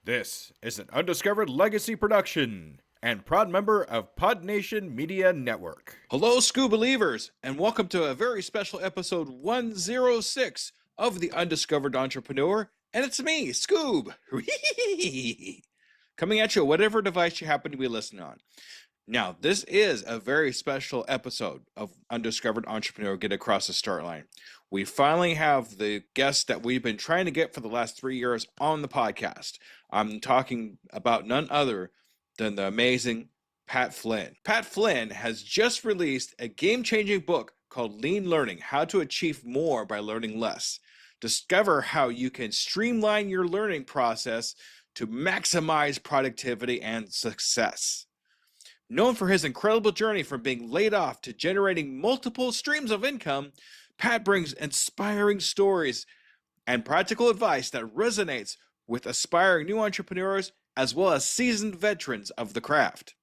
This is an Undiscovered Legacy production and proud member of Pod Nation Media Network. Hello, Scoo Believers, and welcome to a very special episode 106 of the Undiscovered Entrepreneur. And it's me, Scoob, coming at you whatever device you happen to be listening on. Now, this is a very special episode of Undiscovered Entrepreneur Get Across the Start Line. We finally have the guest that we've been trying to get for the last 3 years on the podcast. I'm talking about none other than the amazing Pat Flynn. Pat Flynn has just released a game-changing book called Lean Learning: How to Achieve More by Learning Less. Discover how you can streamline your learning process to maximize productivity and success. Known for his incredible journey from being laid off to generating multiple streams of income, Pat brings inspiring stories and practical advice that resonates with aspiring new entrepreneurs as well as seasoned veterans of the craft.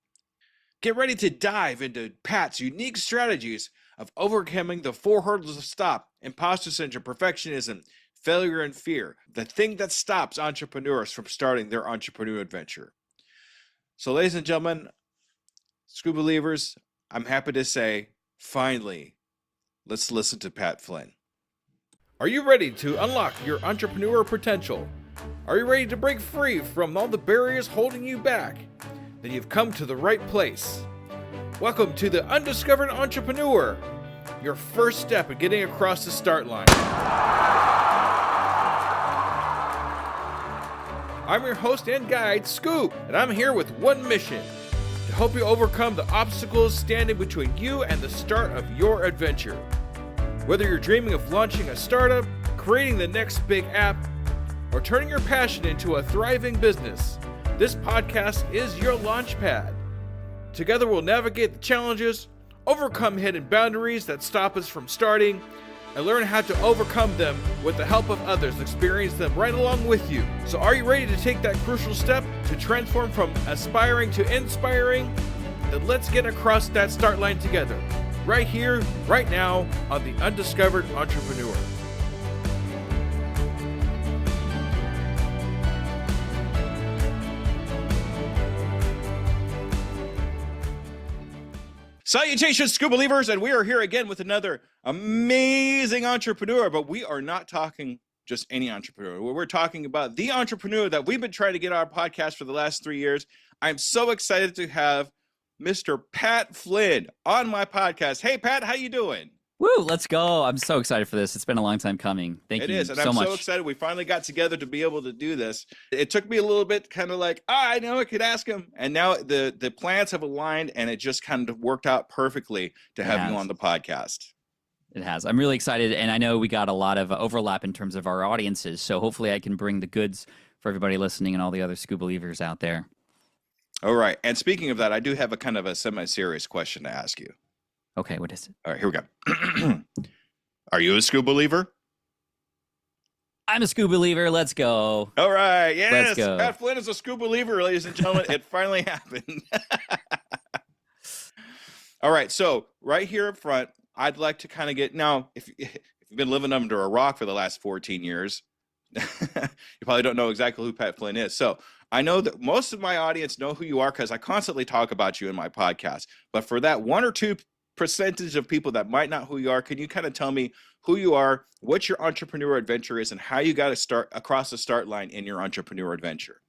Get ready to dive into Pat's unique strategies of overcoming the 4 hurdles of stop: imposter syndrome, perfectionism, failure, and fear, the thing that stops entrepreneurs from starting their entrepreneurial adventure. So, ladies and gentlemen, Scoo Believers, I'm happy to say, finally, let's listen to Pat Flynn. Are you ready to unlock your entrepreneur potential? Are you ready to break free from all the barriers holding you back? Then you've come to the right place. Welcome to the Undiscovered Entrepreneur, your first step in getting across the start line. I'm your host and guide, Scoo, and I'm here with one mission: to help you overcome the obstacles standing between you and the start of your adventure. Whether you're dreaming of launching a startup, creating the next big app, or turning your passion into a thriving business, this podcast is your launch pad. Together we'll navigate the challenges, overcome hidden boundaries that stop us from starting, and learn how to overcome them with the help of others, experience them right along with you. So are you ready to take that crucial step to transform from aspiring to inspiring? Then let's get across that start line together, right here, right now, on the Undiscovered Entrepreneur. Salutations, Scoo Believers, and we are here again with another amazing entrepreneur, but we are not talking just any entrepreneur. We're talking about the entrepreneur that we've been trying to get on our podcast for the last 3 years. I'm so excited to have Mr. Pat Flynn on my podcast. Hey, Pat, how you doing? Woo, let's go. I'm so excited for this. It's been a long time coming. Thank you so much. It is, and I'm so excited we finally got together to be able to do this. It took me a little bit kind of like, I know I could ask him. And now the plans have aligned, and it just kind of worked out perfectly to have you on the podcast. It has. I'm really excited, and I know we got a lot of overlap in terms of our audiences, so hopefully I can bring the goods for everybody listening and all the other Scoo Believers out there. All right. And speaking of that, I do have a kind of a semi-serious question to ask you. Okay, what is it? All right, here we go. Are you a Scoo Believer? I'm a Scoo Believer. Let's go. All right. Yes. Let's go. Pat Flynn is a Scoo Believer, ladies and gentlemen. It finally happened. All right. So right here up front, I'd like to kind of get, now, if you've been living under a rock for the last 14 years, you probably don't know exactly who Pat Flynn is. So I know that most of my audience know who you are because I constantly talk about you in my podcast. But for that 1 or 2% of people that might not know who you are, can you kind of tell me who you are, what your entrepreneur adventure is, and how you got to start across the start line in your entrepreneur adventure?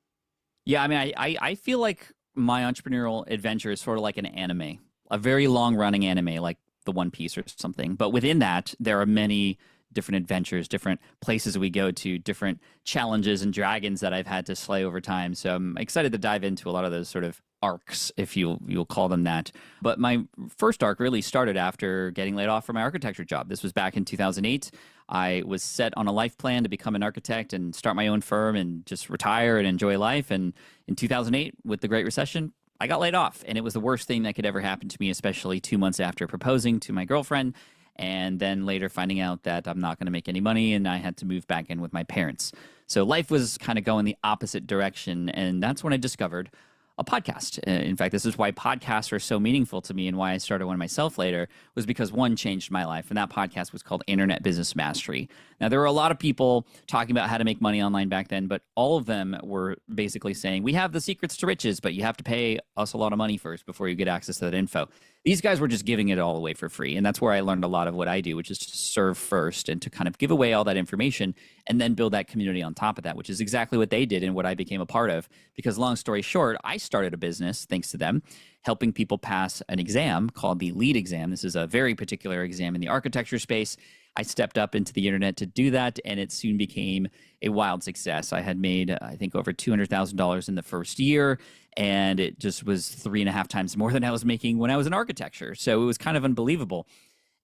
Yeah, I mean, I feel like my entrepreneurial adventure is sort of like an anime, a very long-running anime, like the One Piece or something. But within that, there are many different adventures, different places we go to, different challenges and dragons that I've had to slay over time. So I'm excited to dive into a lot of those sort of arcs, if you'll call them that. But my first arc really started after getting laid off from my architecture job. This was back in 2008. I was set on a life plan to become an architect and start my own firm and just retire and enjoy life. And in 2008, with the Great Recession, I got laid off. And it was the worst thing that could ever happen to me, especially 2 months after proposing to my girlfriend. And then later finding out that I'm not going to make any money and I had to move back in with my parents. So life was kind of going the opposite direction. And that's when I discovered a podcast. In fact, this is why podcasts are so meaningful to me, and why I started one myself later, was because one changed my life. And that podcast was called Internet Business Mastery. Now, there were a lot of people talking about how to make money online back then, but all of them were basically saying, we have the secrets to riches, but you have to pay us a lot of money first before you get access to that info. These guys were just giving it all away for free. And that's where I learned a lot of what I do, which is to serve first and to kind of give away all that information and then build that community on top of that, which is exactly what they did and what I became a part of. Because long story short, I started a business, thanks to them, helping people pass an exam called the LEED exam. This is a very particular exam in the architecture space. I stepped up into the internet to do that, and it soon became a wild success. I had made, I think, over $200,000 in the first year, and it just was 3.5 times more than I was making when I was in architecture. So it was kind of unbelievable.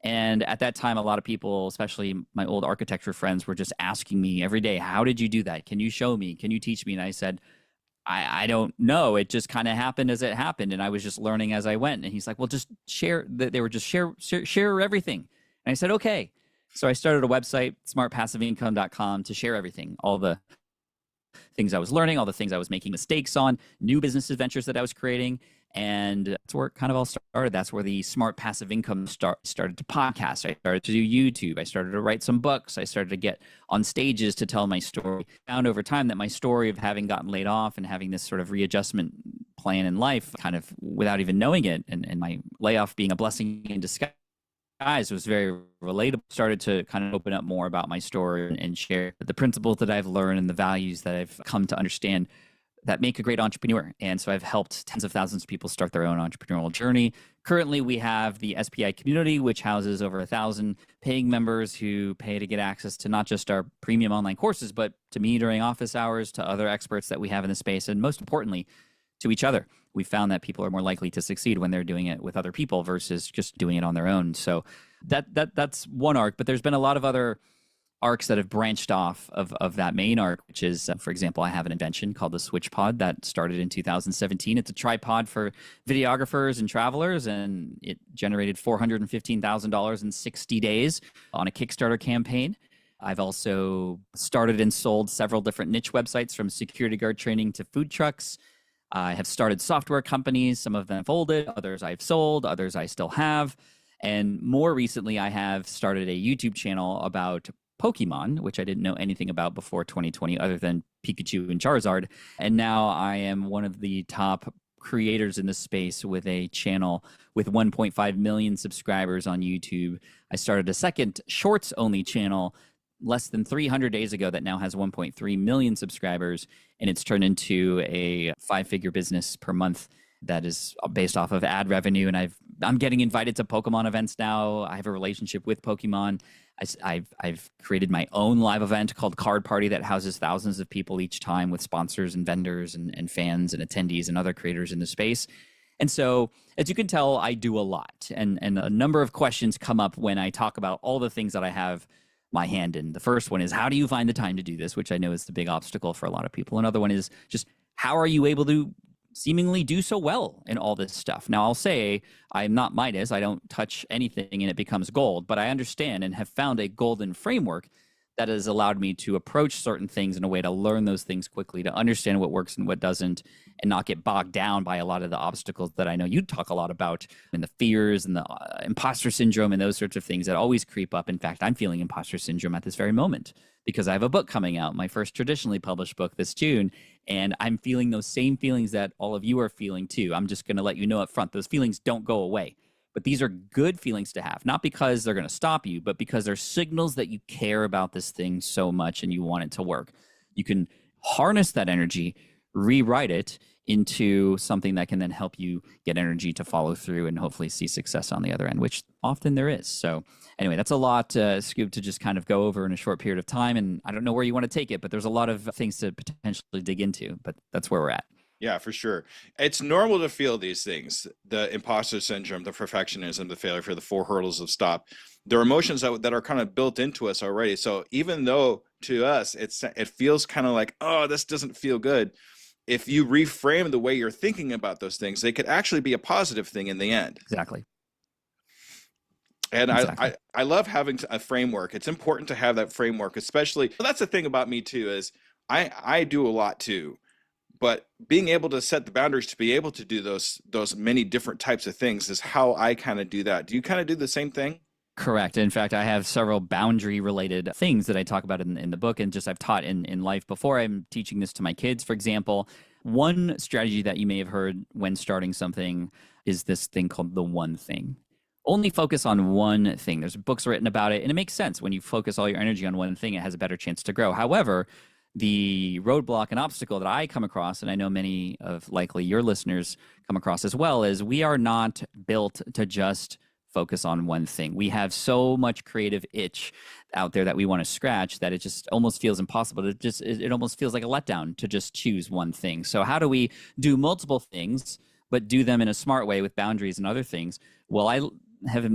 And at that time, a lot of people, especially my old architecture friends, were just asking me every day, how did you do that? Can you show me? Can you teach me? And I said, I don't know. It just kind of happened as it happened. And I was just learning as I went. And he's like, well, just share. They were just share everything. And I said, okay. So I started a website, smartpassiveincome.com, to share everything, all the things I was learning, all the things I was making mistakes on, new business adventures that I was creating. And that's where it kind of all started. That's where the Smart Passive Income started to podcast. I started to do YouTube. I started to write some books. I started to get on stages to tell my story. I found over time that my story of having gotten laid off and having this sort of readjustment plan in life, kind of without even knowing it, and my layoff being a blessing in disguise, was very relatable. Started to kind of open up more about my story and share the principles that I've learned and the values that I've come to understand that make a great entrepreneur. And so I've helped tens of thousands of people start their own entrepreneurial journey. Currently, we have the SPI community, which houses over 1,000 paying members who pay to get access to not just our premium online courses, but to me during office hours, to other experts that we have in the space, and most importantly, to each other. We found that people are more likely to succeed when they're doing it with other people versus just doing it on their own. So that's one arc, but there's been a lot of other arcs that have branched off of that main arc, which is, for example, I have an invention called the Switch Pod that started in 2017. It's a tripod for videographers and travelers, and it generated $415,000 in 60 days on a Kickstarter campaign. I've also started and sold several different niche websites, from security guard training to food trucks. I have started software companies. Some of them folded, others I've sold, others I still have. And more recently, I have started a YouTube channel about Pokemon, which I didn't know anything about before 2020, other than Pikachu and Charizard. And now I am one of the top creators in this space with a channel with 1.5 million subscribers on YouTube. I started a second shorts-only channel less than 300 days ago that now has 1.3 million subscribers, and it's turned into a 5-figure business per month that is based off of ad revenue. And I'm getting invited to Pokemon events now. I have a relationship with Pokemon. I've created my own live event called Card Party that houses thousands of people each time, with sponsors and vendors and fans and attendees and other creators in the space. And so, as you can tell, I do a lot. And a number of questions come up when I talk about all the things that I have my hand in. The first one is, how do you find the time to do this? Which I know is the big obstacle for a lot of people. Another one is just, how are you able to seemingly do so well in all this stuff? Now, I'll say I'm not Midas. I don't touch anything and it becomes gold, but I understand and have found a golden framework that has allowed me to approach certain things in a way to learn those things quickly, to understand what works and what doesn't, and not get bogged down by a lot of the obstacles that I know you talk a lot about, and the fears and the imposter syndrome and those sorts of things that always creep up. In fact, I'm feeling imposter syndrome at this very moment because I have a book coming out, my first traditionally published book this June, and I'm feeling those same feelings that all of you are feeling too. I'm just going to let you know up front, those feelings don't go away. But these are good feelings to have, not because they're going to stop you, but because they're signals that you care about this thing so much and you want it to work. You can harness that energy, rewrite it into something that can then help you get energy to follow through and hopefully see success on the other end, which often there is. So anyway, that's a lot, Scoop, to just kind of go over in a short period of time. And I don't know where you want to take it, but there's a lot of things to potentially dig into, but that's where we're at. Yeah, for sure. It's normal to feel these things: the imposter syndrome, the perfectionism, the failure, for the 4 hurdles of stop. They're emotions that are kind of built into us already. So even though to us it feels kind of like, oh, this doesn't feel good, if you reframe the way you're thinking about those things, they could actually be a positive thing in the end. Exactly. And Exactly. I love having a framework. It's important to have that framework, especially. Well, that's the thing about me too, is I do a lot too. but being able to set the boundaries to be able to do those many different types of things is how I kind of do that. Do you kind of do the same thing? Correct. In fact, I have several boundary related things that I talk about in the book, and just I've taught in life before. I'm teaching this to my kids, for example. One strategy that you may have heard when starting something is this thing called the one thing. Only focus on one thing. There's books written about it, and it makes sense. When you focus all your energy on one thing, it has a better chance to grow. However, the roadblock and obstacle that I come across, and I know many of likely your listeners come across as well, is we are not built to just focus on one thing. We have so much creative itch out there that we want to scratch that it just almost feels impossible to just, it almost feels like a letdown to just choose one thing. So how do we do multiple things, but do them in a smart way with boundaries and other things? Well, I have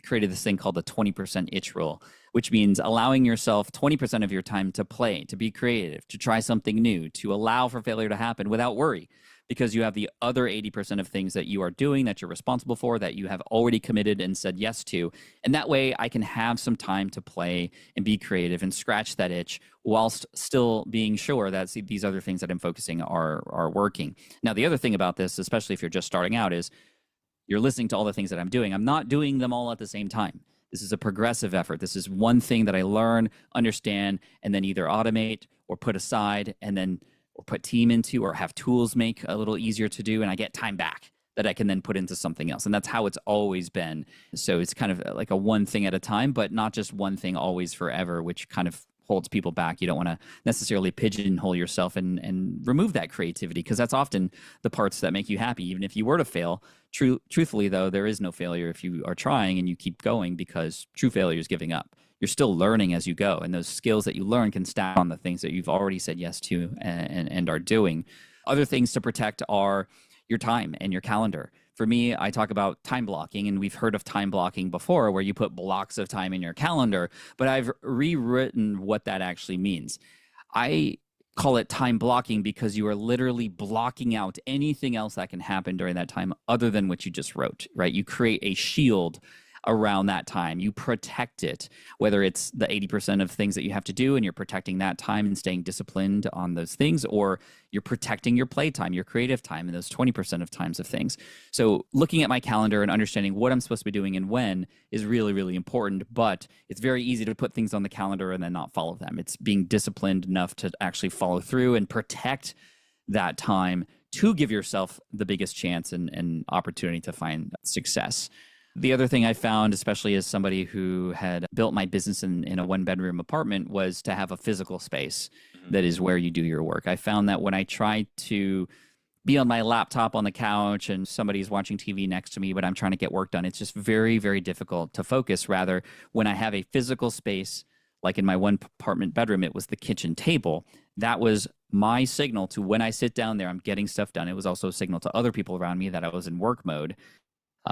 created this thing called the 20% itch rule, which means allowing yourself 20% of your time to play, to be creative, to try something new, to allow for failure to happen without worry, because you have the other 80% of things that you are doing, that you're responsible for, that you have already committed and said yes to. And that way I can have some time to play and be creative and scratch that itch whilst still being sure that these other things that I'm focusing are working. Now, the other thing about this, especially if you're just starting out, is you're listening to all the things that I'm doing. I'm not doing them all at the same time. This is a progressive effort. This is one thing that I learn, understand, and then either automate or put aside, and then or put team into, or have tools make a little easier to do, and I get time back that I can then put into something else. And that's how it's always been. So it's kind of like a one thing at a time, but not just one thing always forever, which kind of holds people back. You don't want to necessarily pigeonhole yourself and remove that creativity, because that's often the parts that make you happy. Even if you were to fail, truthfully though, there is no failure if you are trying and you keep going, because true failure is giving up. You're still learning as you go, and those skills that you learn can stack on the things that you've already said yes to and are doing. Other things to protect are your time and your calendar. For me, I talk about time blocking, and we've heard of time blocking before, where you put blocks of time in your calendar, but I've rewritten what that actually means. I call it time blocking because you are literally blocking out anything else that can happen during that time other than what you just wrote, right? You create a shield around that time. You protect it, whether it's the 80% of things that you have to do and you're protecting that time and staying disciplined on those things, or you're protecting your play time, your creative time, and those 20% of times of things. So looking at my calendar and understanding what I'm supposed to be doing and when is really, really important, but it's very easy to put things on the calendar and then not follow them. It's being disciplined enough to actually follow through and protect that time to give yourself the biggest chance and opportunity to find success. The other thing I found, especially as somebody who had built my business in a one-bedroom apartment, was to have a physical space that is where you do your work. I found that when I try to be on my laptop on the couch and somebody's watching TV next to me, but I'm trying to get work done, it's just very, very difficult to focus. Rather, when I have a physical space, like in my one apartment bedroom, it was the kitchen table. That was my signal to when I sit down there, I'm getting stuff done. It was also a signal to other people around me that I was in work mode.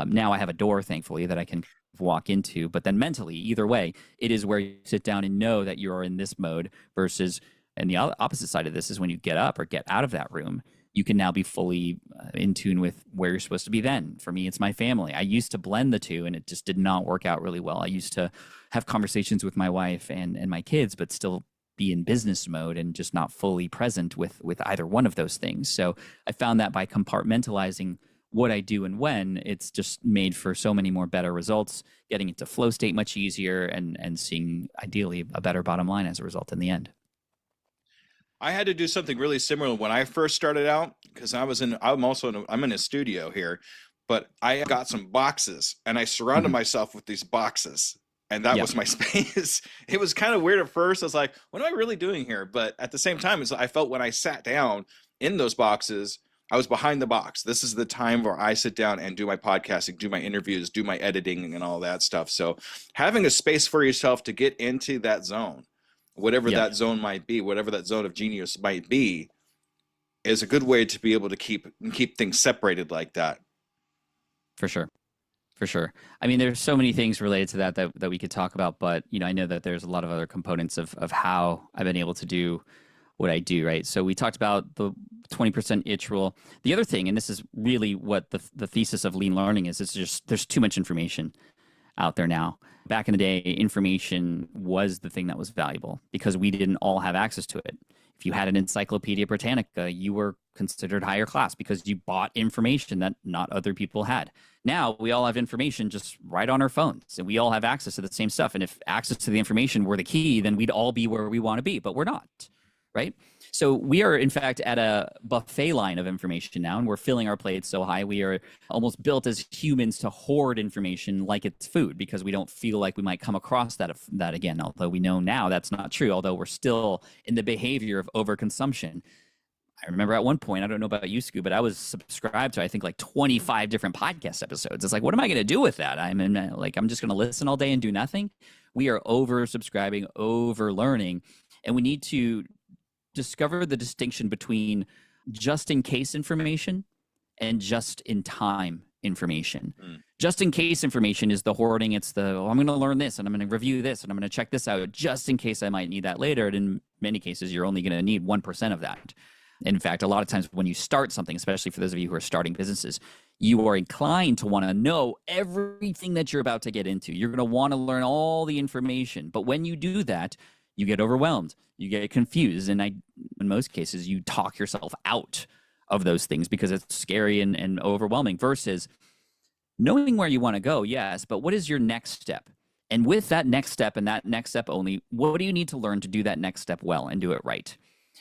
Now I have a door, thankfully, that I can walk into. But then mentally, either way, it is where you sit down and know that you are in this mode versus, and the opposite side of this is when you get up or get out of that room, you can now be fully in tune with where you're supposed to be then. For me, it's my family. I used to blend the two, and it just did not work out really well. I used to have conversations with my wife and my kids, but still be in business mode and just not fully present with either one of those things. So I found that by compartmentalizing what I do and when, it's just made for so many more better results, getting into flow state much easier, and seeing ideally a better bottom line as a result in the end. I had to do something really similar when I first started out, because I'm in a studio here, but I got some boxes and I surrounded myself with these boxes, and that was my space. It was kind of weird at first. I was like, what am I really doing here? But at the same time, I felt when I sat down in those boxes, I was behind the box. This is the time where I sit down and do my podcasting, do my interviews, do my editing and all that stuff. So having a space for yourself to get into that zone, whatever that zone might be, whatever that zone of genius might be, is a good way to be able to keep things separated like that. For sure. For sure. I mean, there's so many things related to that we could talk about, but I know that there's a lot of other components of how I've been able to do what I do, right? So we talked about the 20% itch rule. The other thing, and this is really what the thesis of lean learning is, it's just there's too much information out there now. Back in the day, information was the thing that was valuable because we didn't all have access to it. If you had an Encyclopedia Britannica, you were considered higher class because you bought information that not other people had. Now we all have information just right on our phones, and we all have access to the same stuff. And if access to the information were the key, then we'd all be where we want to be, but we're not, right? So we are, in fact, at a buffet line of information now, and we're filling our plates so high. We are almost built as humans to hoard information like it's food, because we don't feel like we might come across that again, although we know now that's not true, although we're still in the behavior of overconsumption. I remember at one point, I don't know about you, Scoop, but I was subscribed to, I think, like 25 different podcast episodes. It's like, what am I going to do with that? I'm just going to listen all day and do nothing. We are over subscribing, over learning, and we need to discover the distinction between just in case information and just in time information. Just in case information is the hoarding. It's I'm going to learn this, and I'm going to review this, and I'm going to check this out just in case I might need that later. And in many cases, you're only going to need 1% of that. In fact, a lot of times when you start something, especially for those of you who are starting businesses, you are inclined to want to know everything that you're about to get into. You're going to want to learn all the information. But when you do that, you get overwhelmed, you get confused, and in most cases, you talk yourself out of those things because it's scary and overwhelming, versus knowing where you want to go, yes, but what is your next step? And with that next step and that next step only, what do you need to learn to do that next step well and do it right?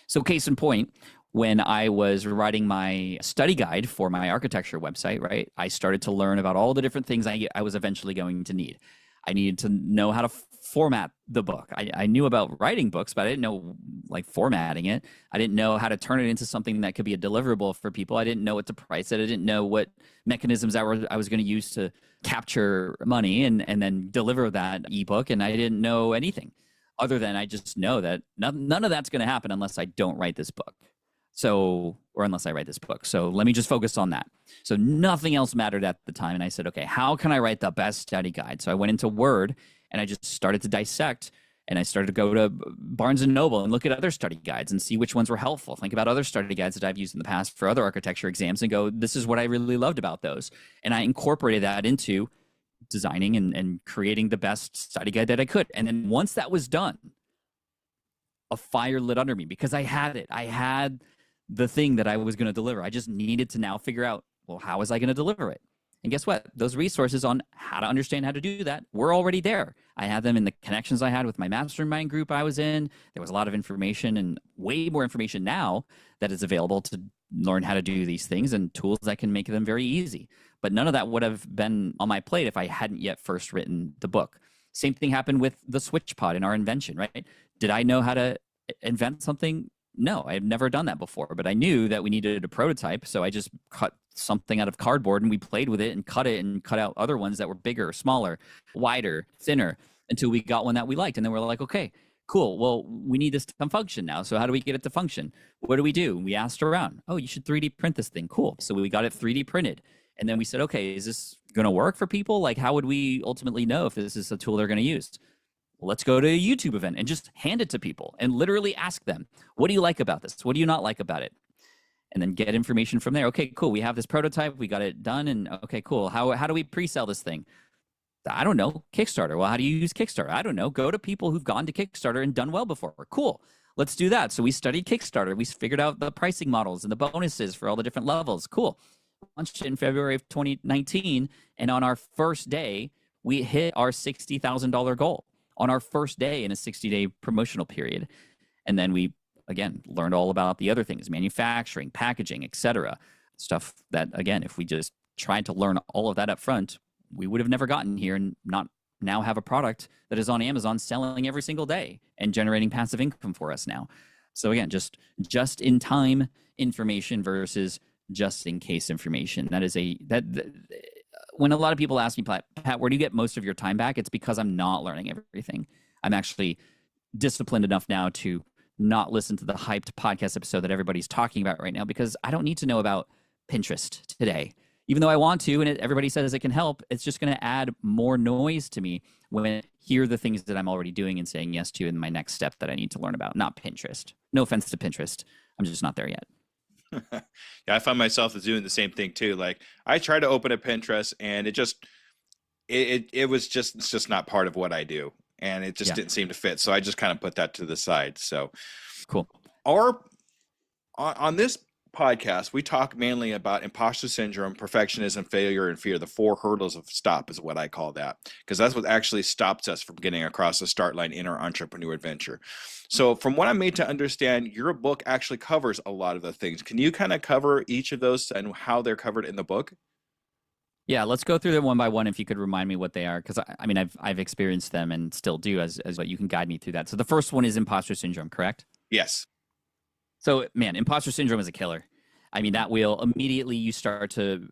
So case in point, when I was writing my study guide for my architecture website, right, I started to learn about all the different things I was eventually going to need. I needed to know how to format the book. I knew about writing books, but I didn't know like formatting it. I didn't know how to turn it into something that could be a deliverable for people. I didn't know what to price it. I didn't know what mechanisms I was going to use to capture money and then deliver that ebook. And I didn't know anything other than I just know that none of that's going to happen unless I don't write this book. Or unless I write this book. So let me just focus on that. So nothing else mattered at the time. And I said, okay, how can I write the best study guide? So I went into Word and I just started to dissect, and I started to go to Barnes and Noble and look at other study guides and see which ones were helpful. Think about other study guides that I've used in the past for other architecture exams and go, this is what I really loved about those. And I incorporated that into designing and creating the best study guide that I could. And then once that was done, a fire lit under me because I had it. I had the thing that I was going to deliver. I just needed to now figure out, well, how was I going to deliver it? And guess what? Those resources on how to understand how to do that were already there. I had them in the connections I had with my mastermind group I was in. There was a lot of information, and way more information now that is available to learn how to do these things, and tools that can make them very easy. But none of that would have been on my plate if I hadn't yet first written the book. Same thing happened with the switch pod in our invention, right? Did I know how to invent something? No, I had never done that before, but I knew that we needed a prototype. So I just cut something out of cardboard and we played with it and cut out other ones that were bigger, smaller, wider, thinner, until we got one that we liked. And then we're like, okay, cool. Well, we need this to function now. So how do we get it to function? What do? We asked around. Oh, you should 3D print this thing. Cool. So we got it 3D printed. And then we said, okay, is this going to work for people? Like, how would we ultimately know if this is a tool they're going to use? Well, let's go to a YouTube event and just hand it to people and literally ask them, what do you like about this? What do you not like about it? And then get information from there. Okay, cool. We have this prototype. We got it done. And okay, cool. How do we pre-sell this thing? I don't know. Kickstarter. Well, how do you use Kickstarter? I don't know. Go to people who've gone to Kickstarter and done well before. Cool. Let's do that. So we studied Kickstarter. We figured out the pricing models and the bonuses for all the different levels. Cool. Launched in February of 2019. And on our first day, we hit our $60,000 goal on our first day in a 60-day promotional period. And then we, again, learned all about the other things, manufacturing, packaging, etc. Stuff that, again, if we just tried to learn all of that up front, we would have never gotten here and not now have a product that is on Amazon selling every single day and generating passive income for us now. So again, just in time information versus just in case information. When a lot of people ask me, Pat, where do you get most of your time back? It's because I'm not learning everything. I'm actually disciplined enough now to not listen to the hyped podcast episode that everybody's talking about right now, because I don't need to know about Pinterest today. Even though I want to, and everybody says it can help, it's just going to add more noise to me when I hear the things that I'm already doing and saying yes to in my next step that I need to learn about, not Pinterest. No offense to Pinterest. I'm just not there yet. Yeah, I find myself doing the same thing too. Like, I try to open a Pinterest and it's just not part of what I do. And it just didn't seem to fit. So I just kind of put that to the side. So cool. on this podcast, we talk mainly about imposter syndrome, perfectionism, failure, and fear. The 4 hurdles of stop is what I call that, because that's what actually stops us from getting across the start line in our entrepreneur adventure. So from what I'm made to understand, your book actually covers a lot of the things. Can you kind of cover each of those and how they're covered in the book? Yeah, let's go through them one by one. If you could remind me what they are, because I mean, I've experienced them and still do. As what you can guide me through that. So the first one is imposter syndrome, correct? Yes. So, man, imposter syndrome is a killer. I mean, that will immediately you start to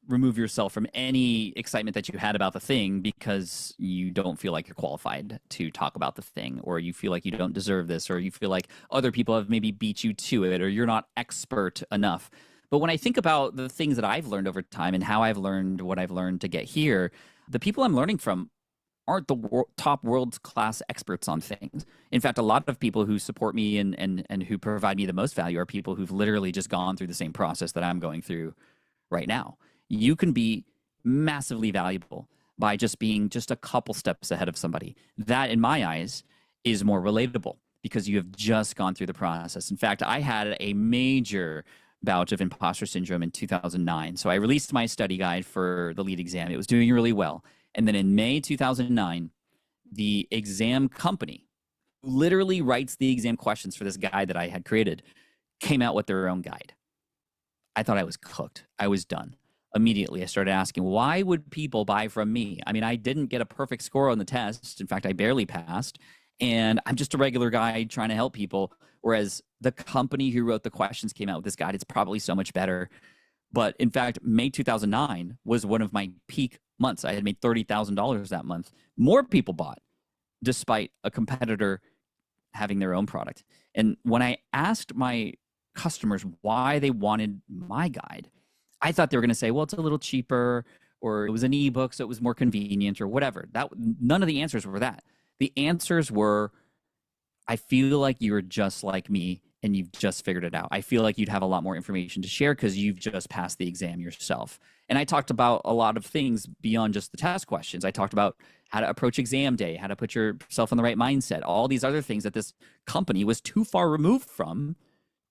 remove yourself from any excitement that you had about the thing because you don't feel like you're qualified to talk about the thing, or you feel like you don't deserve this, or you feel like other people have maybe beat you to it, or you're not expert enough. But when I think about the things that I've learned over time and how I've learned what I've learned to get here, the people I'm learning from aren't the top world-class experts on things. In fact, a lot of people who support me and who provide me the most value are people who've literally just gone through the same process that I'm going through right now. You can be massively valuable by just being just a couple steps ahead of somebody. That, in my eyes, is more relatable because you have just gone through the process. In fact, I had a major bout of imposter syndrome in 2009. So I released my study guide for the lead exam. It was doing really well. And then in May 2009, the exam company, who literally writes the exam questions for this guide that I had created, came out with their own guide. I thought I was cooked. I was done. Immediately, I started asking, why would people buy from me? I mean, I didn't get a perfect score on the test. In fact, I barely passed. And I'm just a regular guy trying to help people. Whereas the company who wrote the questions came out with this guide. It's probably so much better. But in fact, May 2009 was one of my peak months. I had made $30,000 that month. More people bought despite a competitor having their own product. And when I asked my customers why they wanted my guide, I thought they were going to say, well, it's a little cheaper, or it was an ebook, so it was more convenient, or whatever. None of the answers were that. The answers were, I feel like you're just like me and you've just figured it out. I feel like you'd have a lot more information to share because you've just passed the exam yourself. And I talked about a lot of things beyond just the test questions. I talked about how to approach exam day, how to put yourself in the right mindset, all these other things that this company was too far removed from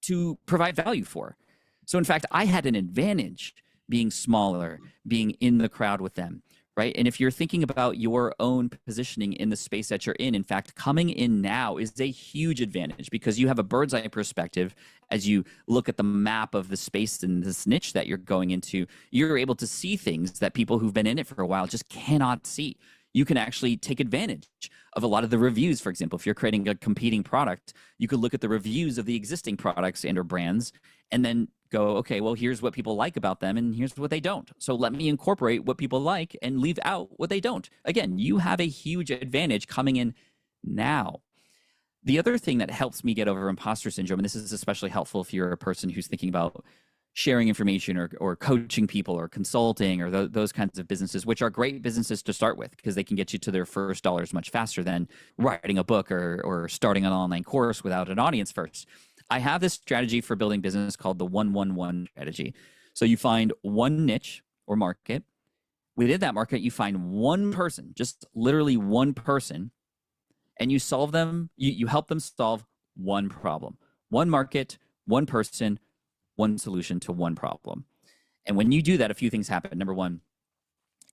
to provide value for. So in fact, I had an advantage being smaller, being in the crowd with them, right? And if you're thinking about your own positioning in the space that you're in fact, coming in now is a huge advantage because you have a bird's eye perspective. As you look at the map of the space and this niche that you're going into, you're able to see things that people who've been in it for a while just cannot see. You can actually take advantage of a lot of the reviews. For example, if you're creating a competing product, you could look at the reviews of the existing products and or brands and then go, okay, well, here's what people like about them and here's what they don't. So let me incorporate what people like and leave out what they don't. Again, you have a huge advantage coming in now. The other thing that helps me get over imposter syndrome, and this is especially helpful if you're a person who's thinking about sharing information or coaching people or consulting or those kinds of businesses, which are great businesses to start with because they can get you to their first dollars much faster than writing a book or starting an online course without an audience first. I have this strategy for building business called the 1-1-1 strategy. So you find one niche or market. Within that market, you find one person, just literally one person, and you solve them. You help them solve one problem, one market, one person, one solution to one problem. And when you do that, a few things happen. Number one,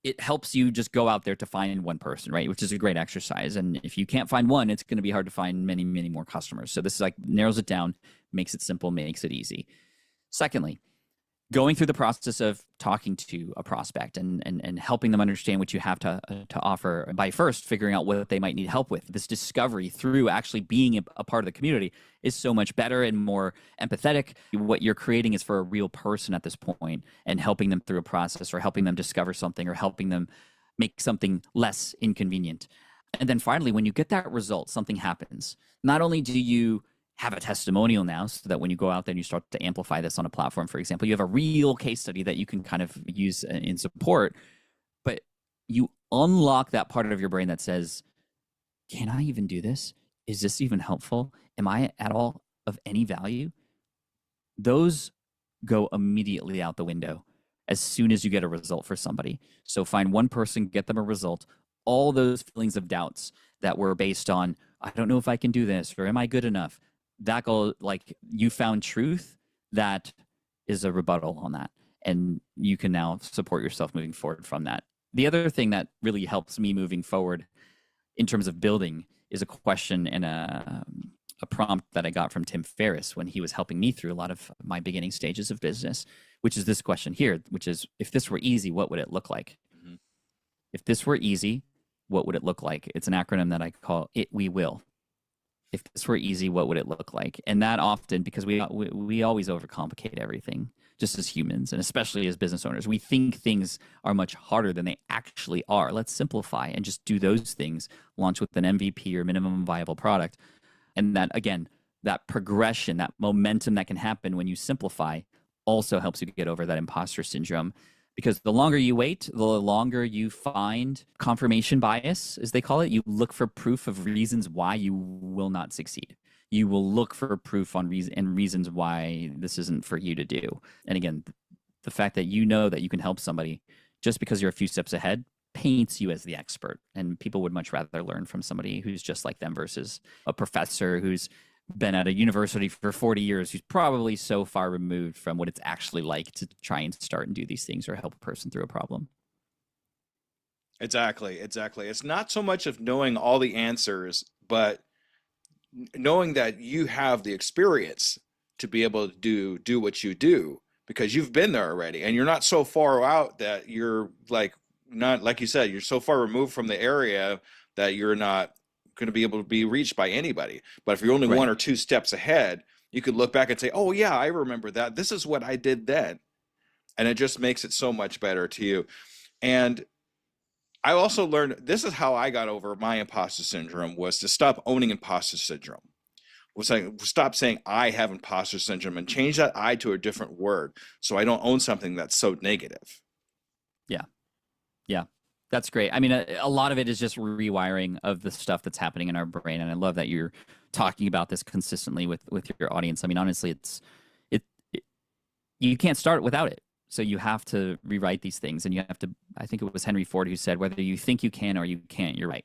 it helps you just go out there to find one person, right? Which is a great exercise. And if you can't find one, it's going to be hard to find many, many more customers. So this is like narrows it down, makes it simple, makes it easy. Secondly, going through the process of talking to a prospect and helping them understand what you have to offer by first figuring out what they might need help with. This discovery through actually being a part of the community is so much better and more empathetic. What you're creating is for a real person at this point and helping them through a process or helping them discover something or helping them make something less inconvenient. And then finally, when you get that result, something happens. Not only do you have a testimonial now so that when you go out there and you start to amplify this on a platform, for example, you have a real case study that you can kind of use in support, but you unlock that part of your brain that says, can I even do this? Is this even helpful? Am I at all of any value? Those go immediately out the window as soon as you get a result for somebody. So find one person, get them a result. All those feelings of doubts that were based on, I don't know if I can do this, or am I good enough? that goal, like you found truth, that is a rebuttal on that. And you can now support yourself moving forward from that. The other thing that really helps me moving forward in terms of building is a question and a prompt that I got from Tim Ferriss when he was helping me through a lot of my beginning stages of business, which is this question here, which is, if this were easy, what would it look like? Mm-hmm. If this were easy, what would it look like? It's an acronym that I call IT We Will. If this were easy, what would it look like? And that often, because we always overcomplicate everything, just as humans, and especially as business owners, we think things are much harder than they actually are. Let's simplify and just do those things, launch with an MVP or minimum viable product. And that, again, that progression, that momentum that can happen when you simplify also helps you get over that imposter syndrome. Because the longer you wait, the longer you find confirmation bias, as they call it. You look for proof of reasons why you will not succeed. You will look for proof on reasons why this isn't for you to do. And again, the fact that you know that you can help somebody just because you're a few steps ahead paints you as the expert. And people would much rather learn from somebody who's just like them versus a professor who's been at a university for 40 years, who's probably so far removed from what it's actually like to try and start and do these things or help a person through a problem. Exactly. It's not so much of knowing all the answers, but knowing that you have the experience to be able to do what you do, because you've been there already, and you're not so far out that you're not like you said, you're so far removed from the area that you're not going to be able to be reached by anybody. But if you're only Right. 1 or 2 steps ahead, you could look back and say, oh yeah, I remember that. This is what I did then. And it just makes it so much better to you. And I also learned, this is how I got over my imposter syndrome, was to stop owning imposter syndrome. Was like, stop saying I have imposter syndrome and change that I to a different word, so I don't own something that's so negative. Yeah, that's great. I mean, a lot of it is just rewiring of the stuff that's happening in our brain. And I love that you're talking about this consistently with your audience. I mean, honestly, you can't start without it. So you have to rewrite these things, and you have to, I think it was Henry Ford who said, whether you think you can or you can't, you're right.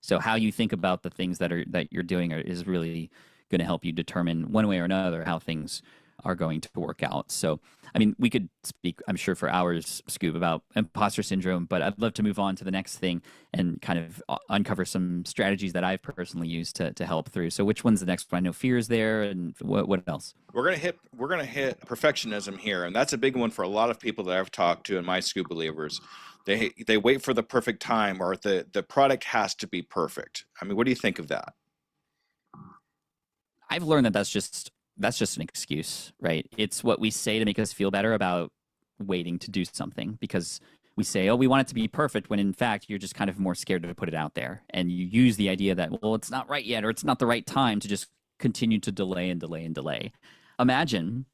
So how you think about the things that you're doing is really going to help you determine one way or another how things are going to work out. So, I mean, we could speak, I'm sure, for hours, Scoob, about imposter syndrome, but I'd love to move on to the next thing and kind of uncover some strategies that I've personally used to help through. So which one's the next one? I know fear is there, and what else? We're gonna hit perfectionism here, and that's a big one for a lot of people that I've talked to, and my Scoob believers. They wait for the perfect time, or the product has to be perfect. I mean, what do you think of that? I've learned that that's just an excuse, right? It's what we say to make us feel better about waiting to do something, because we say, oh, we want it to be perfect, when in fact you're just kind of more scared to put it out there. And you use the idea that, well, it's not right yet, or it's not the right time, to just continue to delay and delay and delay. Imagine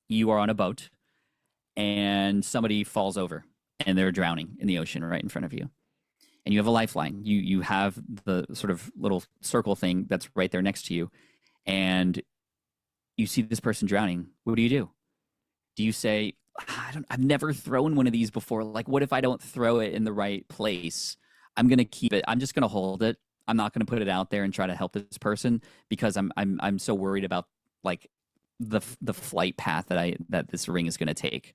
you are on a boat and somebody falls over and they're drowning in the ocean right in front of you. And you have a lifeline. You have the sort of little circle thing that's right there next to you. And you see this person drowning. What do? Do you say, I've never thrown one of these before. Like, what if I don't throw it in the right place? I'm going to keep it. I'm just going to hold it. I'm not going to put it out there and try to help this person because I'm so worried about like the flight path that this ring is going to take.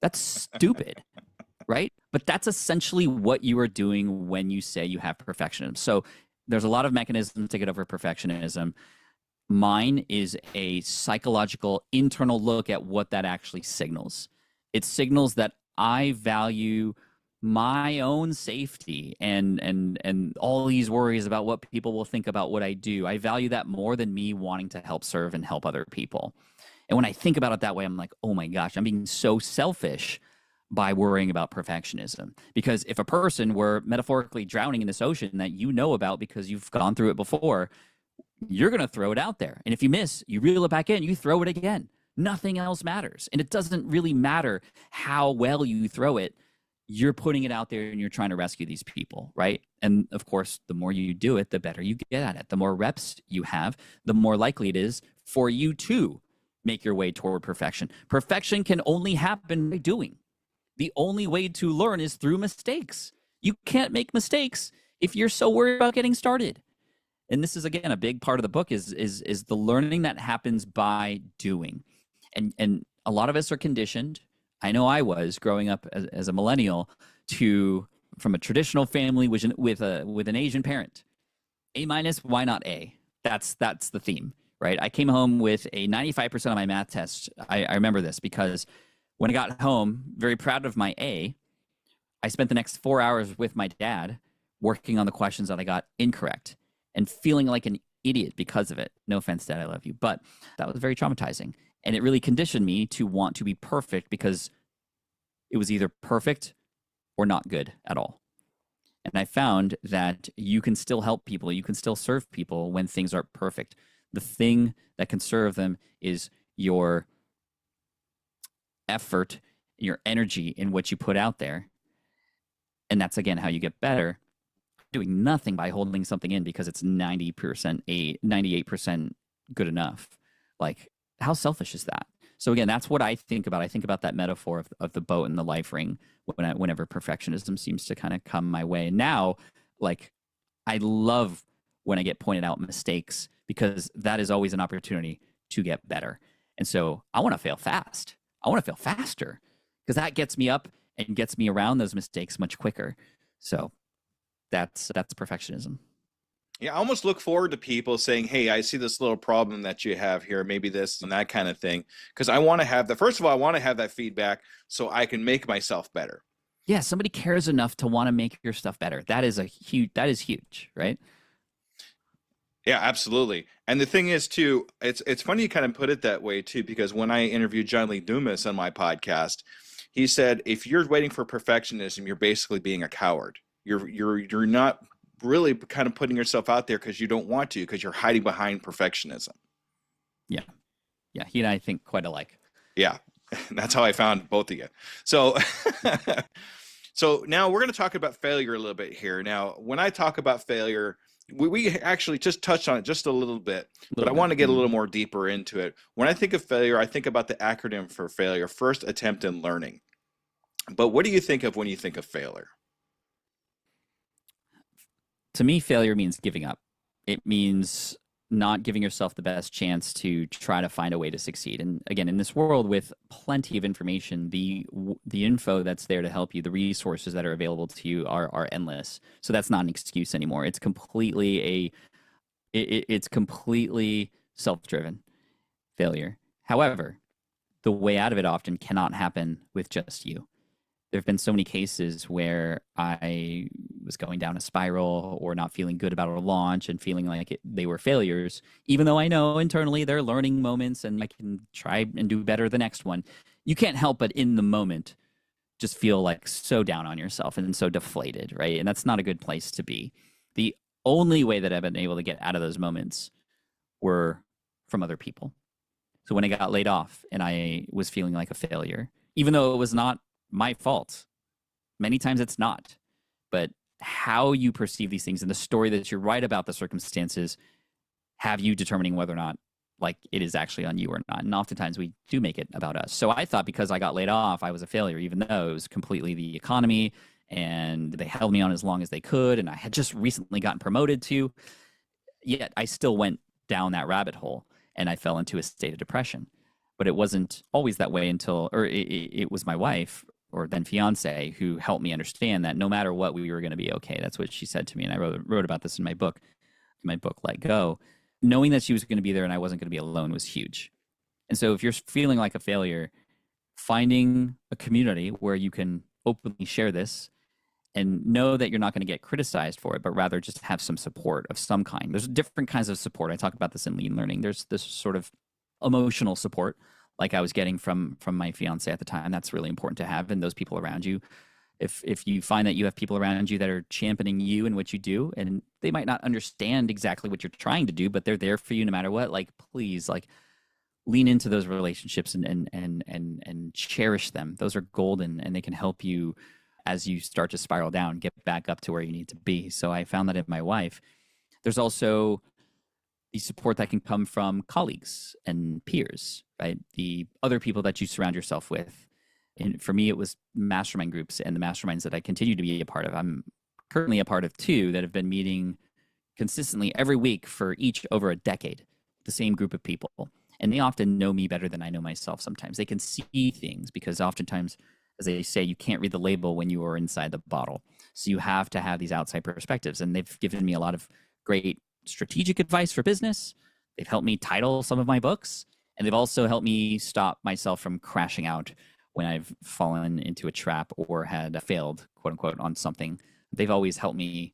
That's stupid, right? But that's essentially what you are doing when you say you have perfectionism. So there's a lot of mechanisms to get over perfectionism. Mine is a psychological internal look at what that actually signals. It signals that I value my own safety and all these worries about what people will think about what I do. I value that more than me wanting to help serve and help other people. And when I think about it that way, I'm like, oh my gosh, I'm being so selfish by worrying about perfectionism. Because if a person were metaphorically drowning in this ocean that you know about because you've gone through it before, you're going to throw it out there. And if you miss, you reel it back in, you throw it again. Nothing else matters. And it doesn't really matter how well you throw it. You're putting it out there and you're trying to rescue these people, right? And of course, the more you do it, the better you get at it. The more reps you have, the more likely it is for you to make your way toward perfection. Perfection can only happen by doing. The only way to learn is through mistakes. You can't make mistakes if you're so worried about getting started. and this is again a big part of the book is the learning that happens by doing. And a lot of us are conditioned. I know I was growing up as a millennial from a traditional family with an Asian parent. A minus, why not A? That's the theme, right? I came home with a 95% on my math test. I remember this because when I got home, very proud of my A, I spent the next 4 hours with my dad working on the questions that I got incorrect and feeling like an idiot because of it. No offense, Dad, I love you. But that was very traumatizing. And it really conditioned me to want to be perfect because it was either perfect or not good at all. And I found that you can still help people, you can still serve people when things aren't perfect. The thing that can serve them is your effort, your energy in what you put out there. And that's, again, how you get better. Doing nothing by holding something in because it's 98% good enough. Like, how selfish is that? So again, that's what I think about. I think about that metaphor of the boat and the life ring whenever perfectionism seems to kind of come my way. And now, like, I love when I get pointed out mistakes because that is always an opportunity to get better. And so I want to fail fast. I want to fail faster because that gets me up and gets me around those mistakes much quicker. So that's perfectionism. Yeah, I almost look forward to people saying, hey, I see this little problem that you have here, maybe this and that kind of thing. Because I want to have first of all, I want to have that feedback so I can make myself better. Yeah, somebody cares enough to want to make your stuff better. That is huge, right? Yeah, absolutely. And the thing is too, it's funny you kind of put it that way too, because when I interviewed John Lee Dumas on my podcast, he said, if you're waiting for perfectionism, you're basically being a coward. You're not really kind of putting yourself out there because you don't want to, because you're hiding behind perfectionism. Yeah. He and I think quite alike. Yeah. That's how I found both of you. So, so now we're going to talk about failure a little bit here. Now, when I talk about failure, we actually just touched on it just a little bit, but I want to get a little more deeper into it. When I think of failure, I think about the acronym for failure, first attempt in learning. But what do you think of when you think of failure? To me, failure means giving up. It means not giving yourself the best chance to try to find a way to succeed. And again, in this world with plenty of information, the info that's there to help you, the resources that are available to you are endless. So that's not an excuse anymore. It's completely it's completely self-driven failure. However, the way out of it often cannot happen with just you. There have been so many cases where I was going down a spiral or not feeling good about a launch and feeling like they were failures, even though I know internally they're learning moments and I can try and do better the next one. You can't help but in the moment just feel like so down on yourself and so deflated, right? And that's not a good place to be. The only way that I've been able to get out of those moments were from other people. So when I got laid off and I was feeling like a failure, even though it was not my fault. Many times it's not. But how you perceive these things and the story that you write about the circumstances have you determining whether or not like it is actually on you or not. And oftentimes we do make it about us. So I thought because I got laid off, I was a failure, even though it was completely the economy and they held me on as long as they could. And I had just recently gotten promoted to, yet I still went down that rabbit hole and I fell into a state of depression. But it wasn't always that way it was my wife or then fiance who helped me understand that no matter what, we were going to be okay. That's what she said to me. And I wrote about this in my book, Let Go. Knowing that she was going to be there and I wasn't going to be alone was huge. And so if you're feeling like a failure, finding a community where you can openly share this and know that you're not going to get criticized for it, but rather just have some support of some kind. There's different kinds of support. I talk about this in Lean Learning. There's this sort of emotional support like I was getting from my fiance at the time. That's really important to have, and those people around you. If you find that you have people around you that are championing you and what you do, and they might not understand exactly what you're trying to do, but they're there for you no matter what, like please like lean into those relationships and cherish them. Those are golden and they can help you as you start to spiral down, get back up to where you need to be. So I found that in my wife. There's also the support that can come from colleagues and peers, right? The other people that you surround yourself with. And for me, it was mastermind groups and the masterminds that I continue to be a part of. I'm currently a part of 2 that have been meeting consistently every week for each over a decade, the same group of people. And they often know me better than I know myself sometimes. They can see things because oftentimes, as they say, you can't read the label when you are inside the bottle. So you have to have these outside perspectives. And they've given me a lot of great strategic advice for business. They've helped me title some of my books. And they've also helped me stop myself from crashing out when I've fallen into a trap or had failed, quote unquote, on something. They've always helped me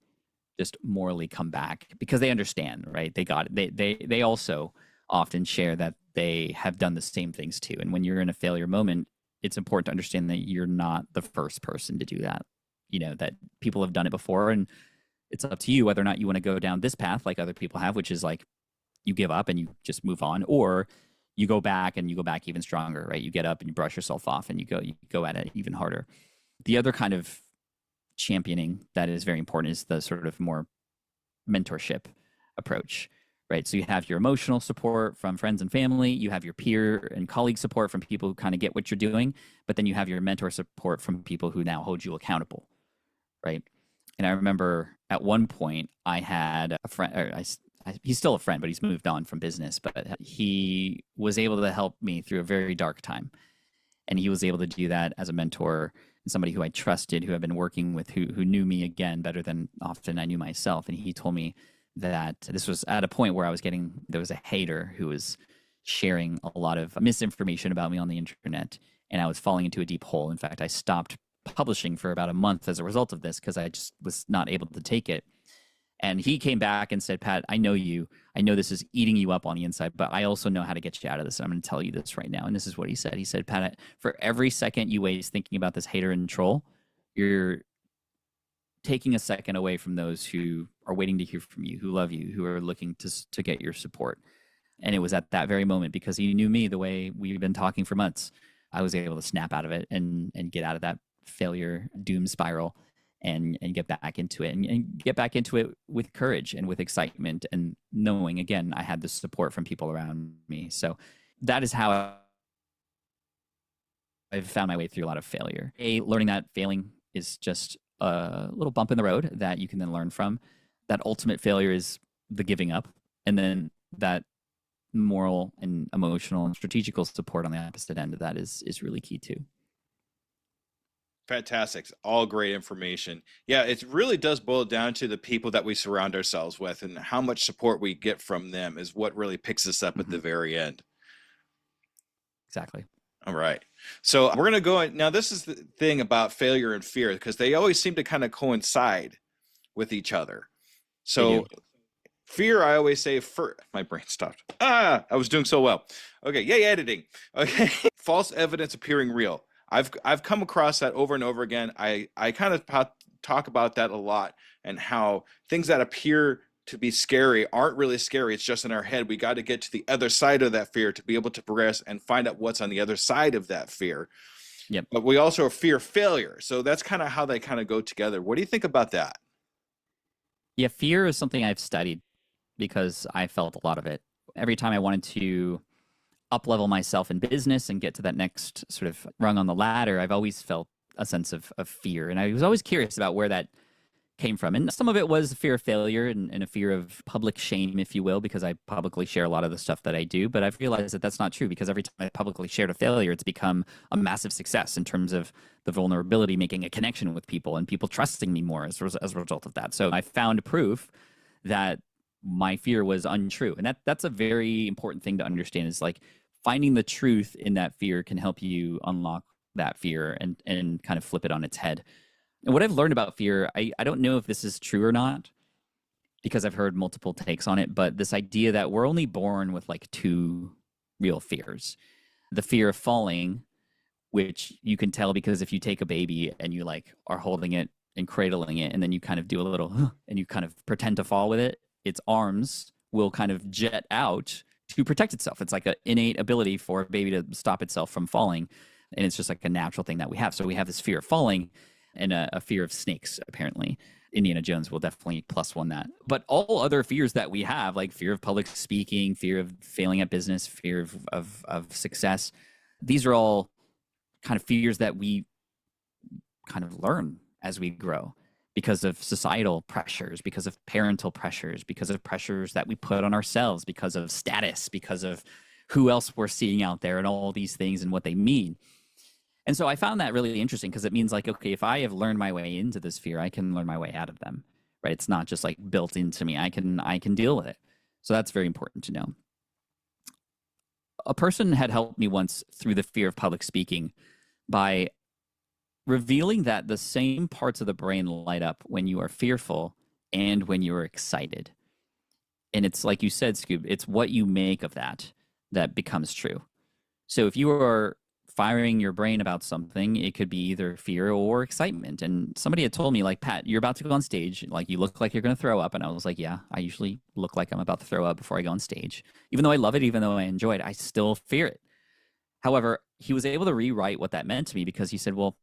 just morally come back because they understand, right? They got it. They also often share that they have done the same things too. And when you're in a failure moment, it's important to understand that you're not the first person to do that. You know, that people have done it before, and it's up to you whether or not you want to go down this path like other people have, which is like you give up and you just move on, or you go back and you go back even stronger, right? You get up and you brush yourself off and you go at it even harder. The other kind of championing that is very important is the sort of more mentorship approach, right? So you have your emotional support from friends and family, you have your peer and colleague support from people who kind of get what you're doing, but then you have your mentor support from people who now hold you accountable, right? And I remember at one point I had a friend, he's still a friend, but he's moved on from business, but he was able to help me through a very dark time. And he was able to do that as a mentor, somebody who I trusted, who I've been working with, who knew me again better than often I knew myself. And he told me that this was at a point where there was a hater who was sharing a lot of misinformation about me on the internet, and I was falling into a deep hole. In fact, I stopped publishing for about a month as a result of this because I just was not able to take it. And he came back and said, Pat, I know you. I know this is eating you up on the inside, but I also know how to get you out of this. And I'm going to tell you this right now. And this is what he said. He said, Pat, for every second you waste thinking about this hater and troll, you're taking a second away from those who are waiting to hear from you, who love you, who are looking to get your support. And it was at that very moment, because he knew me the way we've been talking for months, I was able to snap out of it and get out of that failure doom spiral and get back into it and get back into it with courage and with excitement and knowing, again, I had the support from people around me. So that is how I've found my way through a lot of failure. Learning that failing is just a little bump in the road that you can then learn from. That ultimate failure is the giving up. And then that moral and emotional and strategical support on the opposite end of that is really key too. Fantastic. All great information. Yeah, it really does boil down to the people that we surround ourselves with, and how much support we get from them is what really picks us up at the very end. Exactly. All right. So we're going to go now. This is the thing about failure and fear, because they always seem to kind of coincide with each other. So fear, I always say, my brain stopped. I was doing so well. Okay. Yay, editing. Okay. False evidence appearing real. I've come across that over and over again. I kind of talk about that a lot, and how things that appear to be scary aren't really scary. It's just in our head. We got to get to the other side of that fear to be able to progress and find out what's on the other side of that fear. Yep. But we also fear failure. So that's kind of how they kind of go together. What do you think about that? Yeah, fear is something I've studied because I felt a lot of it. Every time I wanted to up-level myself in business and get to that next sort of rung on the ladder, I've always felt a sense of fear. And I was always curious about where that came from. And some of it was a fear of failure and a fear of public shame, if you will, because I publicly share a lot of the stuff that I do. But I've realized that that's not true, because every time I publicly shared a failure, it's become a massive success in terms of the vulnerability, making a connection with people and people trusting me more as a result of that. So I found proof that my fear was untrue. And that's a very important thing to understand, is like finding the truth in that fear can help you unlock that fear and kind of flip it on its head. And what I've learned about fear, I don't know if this is true or not, because I've heard multiple takes on it, but this idea that we're only born with like two real fears. The fear of falling, which you can tell because if you take a baby and you like are holding it and cradling it, and then you kind of do a little, and you kind of pretend to fall with it, its arms will kind of jet out to protect itself. It's like an innate ability for a baby to stop itself from falling. And it's just like a natural thing that we have. So we have this fear of falling and a fear of snakes, apparently. Indiana Jones will definitely +1 that. But all other fears that we have, like fear of public speaking, fear of failing at business, fear of success, these are all kind of fears that we kind of learn as we grow. because of societal pressures, because of parental pressures, because of pressures that we put on ourselves, because of status, because of who else we're seeing out there and all these things and what they mean. And so I found that really interesting because it means like, okay, if I have learned my way into this fear, I can learn my way out of them, right? It's not just like built into me. I can deal with it. So that's very important to know. A person had helped me once through the fear of public speaking by revealing that the same parts of the brain light up when you are fearful and when you are excited. And it's like you said, Scoob, it's what you make of that becomes true. So if you are firing your brain about something, it could be either fear or excitement. And somebody had told me, like, Pat, you're about to go on stage, like you look like you're going to throw up. And I was like, yeah, I usually look like I'm about to throw up before I go on stage. Even though I love it, even though I enjoy it, I still fear it. However, he was able to rewrite what that meant to me because he said, well,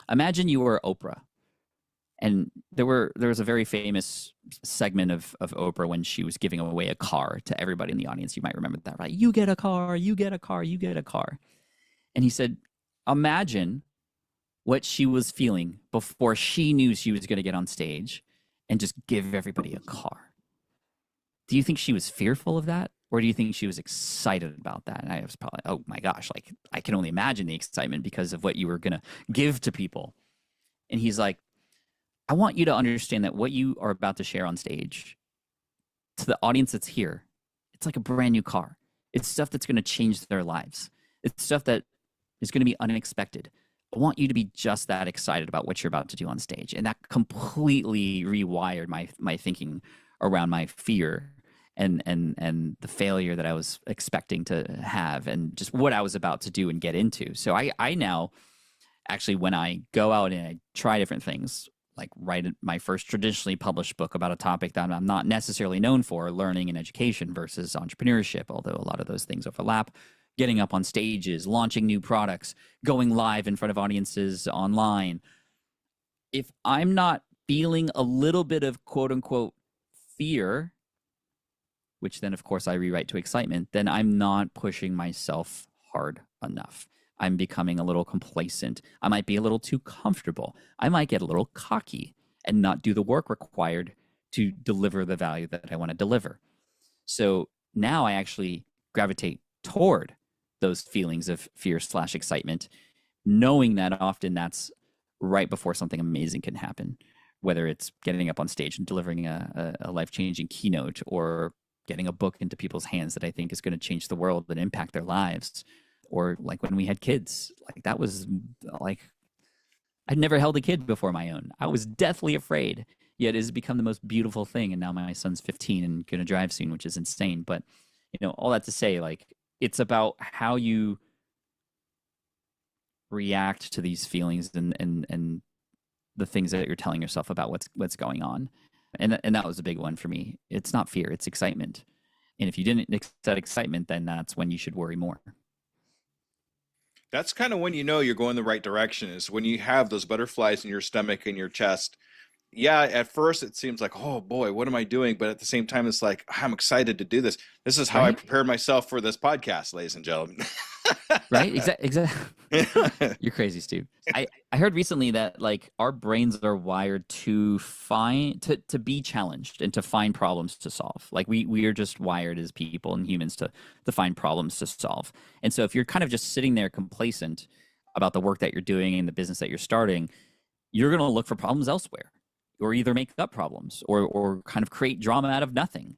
imagine you were Oprah. And there was a very famous segment of Oprah when she was giving away a car to everybody in the audience. You might remember that, right? You get a car, you get a car, you get a car. And he said, imagine what she was feeling before she knew she was going to get on stage and just give everybody a car. Do you think she was fearful of that? Or do you think she was excited about that? And I was probably, oh my gosh, like I can only imagine the excitement because of what you were going to give to people. And he's like, I want you to understand that what you are about to share on stage to the audience that's here, it's like a brand new car. It's stuff that's going to change their lives. It's stuff that is going to be unexpected. I want you to be just that excited about what you're about to do on stage. And that completely rewired my thinking around my fear and the failure that I was expecting to have and just what I was about to do and get into. So I now actually, when I go out and I try different things, like write my first traditionally published book about a topic that I'm not necessarily known for, learning and education versus entrepreneurship, although a lot of those things overlap, getting up on stages, launching new products, going live in front of audiences online. If I'm not feeling a little bit of quote unquote fear, which then of course I rewrite to excitement, then I'm not pushing myself hard enough. I'm becoming a little complacent. I might be a little too comfortable. I might get a little cocky and not do the work required to deliver the value that I want to deliver. So now I actually gravitate toward those feelings of fear/excitement, knowing that often that's right before something amazing can happen, whether it's getting up on stage and delivering a life-changing keynote or getting a book into people's hands that I think is going to change the world and impact their lives. Or like when we had kids, like that was like, I'd never held a kid before my own. I was deathly afraid, yet it has become the most beautiful thing. And now my son's 15 and going to drive soon, which is insane. But, you know, all that to say, like, it's about how you react to these feelings and the things that you're telling yourself about what's going on. And that was a big one for me. It's not fear, it's excitement. And if you didn't accept excitement, then that's when you should worry more. That's kind of when you know you're going the right direction, is when you have those butterflies in your stomach and your chest. Yeah, at first it seems like, oh boy, what am I doing? But at the same time, it's like, I'm excited to do this. This is how I prepared myself for this podcast, ladies and gentlemen. Right? Exactly. You're crazy, Steve. I heard recently that like our brains are wired to to be challenged and to find problems to solve. Like we are just wired as people and humans to find problems to solve. And so if you're kind of just sitting there complacent about the work that you're doing and the business that you're starting, you're going to look for problems elsewhere, or either make up problems or kind of create drama out of nothing.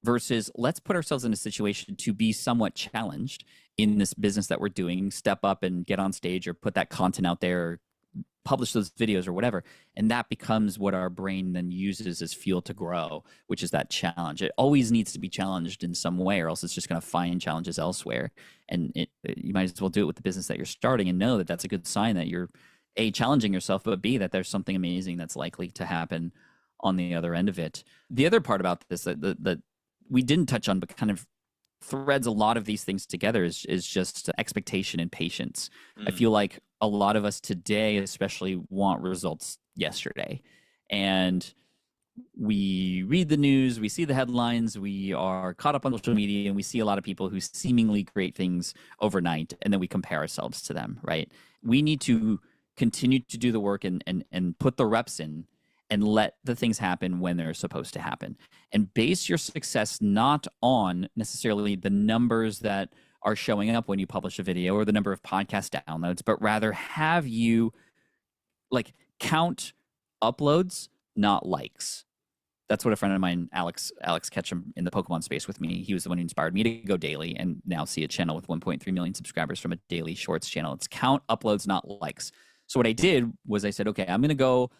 Versus let's put ourselves in a situation to be somewhat challenged in this business that we're doing, step up and get on stage or put that content out there, or publish those videos or whatever. And that becomes what our brain then uses as fuel to grow, which is that challenge. It always needs to be challenged in some way, or else it's just going to find challenges elsewhere. And you might as well do it with the business that you're starting and know that that's a good sign that you're A, challenging yourself, but B, that there's something amazing that's likely to happen on the other end of it. The other part about this that we didn't touch on, but kind of threads a lot of these things together is just expectation and patience. I feel like a lot of us today especially want results yesterday. And we read the news, we see the headlines, we are caught up on social media, and we see a lot of people who seemingly create things overnight, and then we compare ourselves to them, right? We need to continue to do the work and put the reps in and let the things happen when they're supposed to happen. And base your success not on necessarily the numbers that are showing up when you publish a video or the number of podcast downloads, but rather have you like count uploads, not likes. That's what a friend of mine, Alex Ketchum in the Pokemon space with me, he was the one who inspired me to go daily and now see a channel with 1.3 million subscribers from a daily shorts channel. It's count uploads, not likes. So what I did was I said, okay, I'm going to go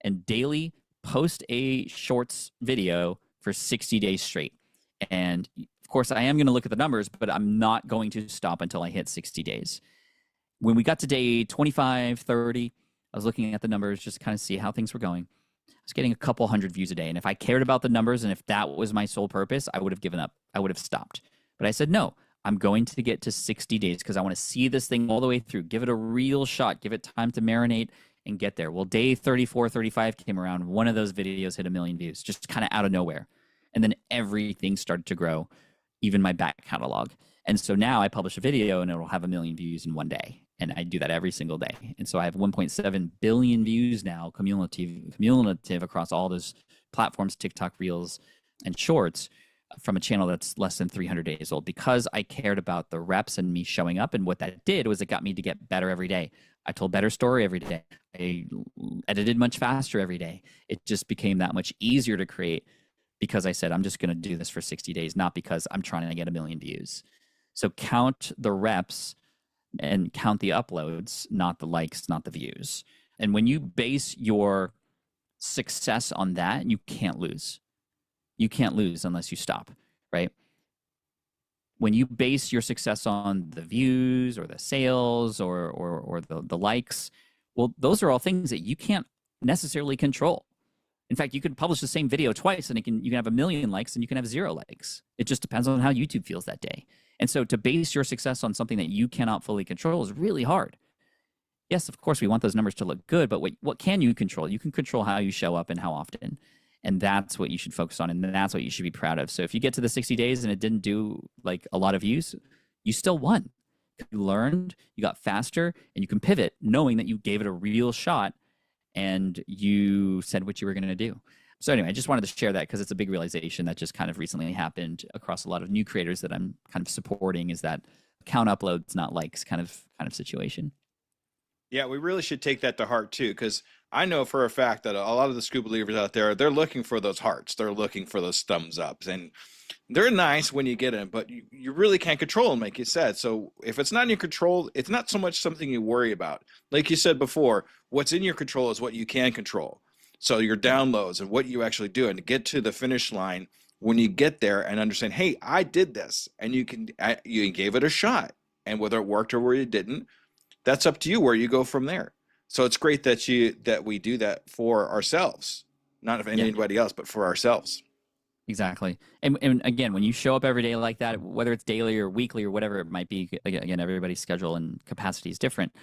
and daily post a shorts video for 60 days straight. And of course, I am going to look at the numbers, but I'm not going to stop until I hit 60 days. When we got to day 25, 30, I was looking at the numbers just to kind of see how things were going. I was getting a couple hundred views a day. And if I cared about the numbers and if that was my sole purpose, I would have given up. I would have stopped. But I said, no, I'm going to get to 60 days because I want to see this thing all the way through. Give it a real shot. Give it time to marinate and get there. Well, day 34, 35 came around. One of those videos hit 1 million views, just kind of out of nowhere. And then everything started to grow, even my back catalog. And so now I publish a video and it'll have 1 million views in one day. And I do that every single day. And so I have 1.7 billion views now, cumulative across all those platforms, TikTok, Reels, and Shorts, from a channel that's less than 300 days old, because I cared about the reps and me showing up. And what that did was it got me to get better every day. I told better story every day. I edited much faster every day. It just became that much easier to create because I said, I'm just going to do this for 60 days, not because I'm trying to get 1 million views. So count the reps and count the uploads, not the likes, not the views. And when you base your success on that, you can't lose. You can't lose unless you stop, right? When you base your success on the views or the sales or the likes, well, those are all things that you can't necessarily control. In fact, you can publish the same video twice and you can have 1 million likes and you can have 0 likes. It just depends on how YouTube feels that day. And so to base your success on something that you cannot fully control is really hard. Yes, of course, we want those numbers to look good, but what can you control? You can control how you show up and how often. And that's what you should focus on, and that's what you should be proud of. So if you get to the 60 days and it didn't do like a lot of views, you still won. You learned, you got faster, and you can pivot knowing that you gave it a real shot and you said what you were going to do. So anyway, I just wanted to share that because it's a big realization that just kind of recently happened across a lot of new creators that I'm kind of supporting, is that count uploads, not likes kind of situation. Yeah, we really should take that to heart too, because I know for a fact that a lot of the scuba believers out there, they're looking for those hearts. They're looking for those thumbs ups, and they're nice when you get them, but you really can't control them, like you said. So if it's not in your control, it's not so much something you worry about. Like you said before, what's in your control is what you can control. So your downloads and what you actually do, and to get to the finish line when you get there and understand, hey, I did this, and you gave it a shot, and whether it worked or where you didn't, that's up to you where you go from there. So it's great that we do that for ourselves, not for anybody else, but for ourselves. Exactly. And again, when you show up every day like that, whether it's daily or weekly or whatever it might be, again, everybody's schedule and capacity is different.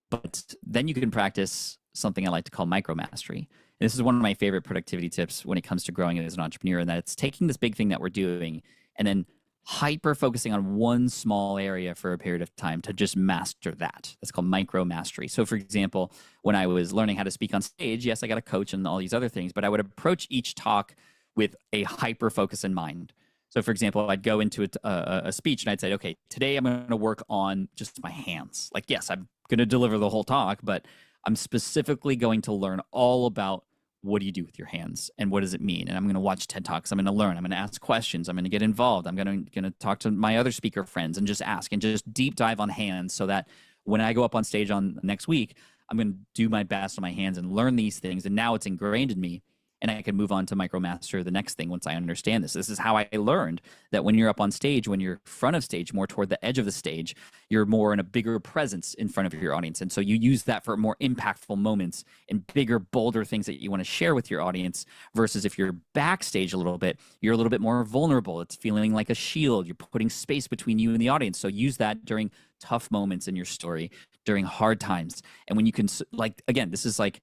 But then you can practice something I like to call micro mastery. And this is one of my favorite productivity tips when it comes to growing as an entrepreneur, and that it's taking this big thing that we're doing and then hyper focusing on one small area for a period of time to just master that. That's called micro mastery. So for example, when I was learning how to speak on stage, yes, I got a coach and all these other things, but I would approach each talk with a hyper focus in mind. So for example, I'd go into a speech and I'd say, okay, today I'm going to work on just my hands. Like, yes, I'm going to deliver the whole talk, but I'm specifically going to learn all about what do you do with your hands and what does it mean? And I'm going to watch TED Talks. I'm going to learn. I'm going to ask questions. I'm going to get involved. I'm going to talk to my other speaker friends and just ask and just deep dive on hands, so that when I go up on stage on next week, I'm going to do my best on my hands and learn these things. And now it's ingrained in me. And I can move on to micromaster the next thing once I understand this. This is how I learned that when you're up on stage, when you're front of stage, more toward the edge of the stage, you're more in a bigger presence in front of your audience. And so you use that for more impactful moments and bigger, bolder things that you want to share with your audience, versus if you're backstage a little bit, you're a little bit more vulnerable. It's feeling like a shield. You're putting space between you and the audience. So use that during tough moments in your story, during hard times. And when you can, like, again, this is like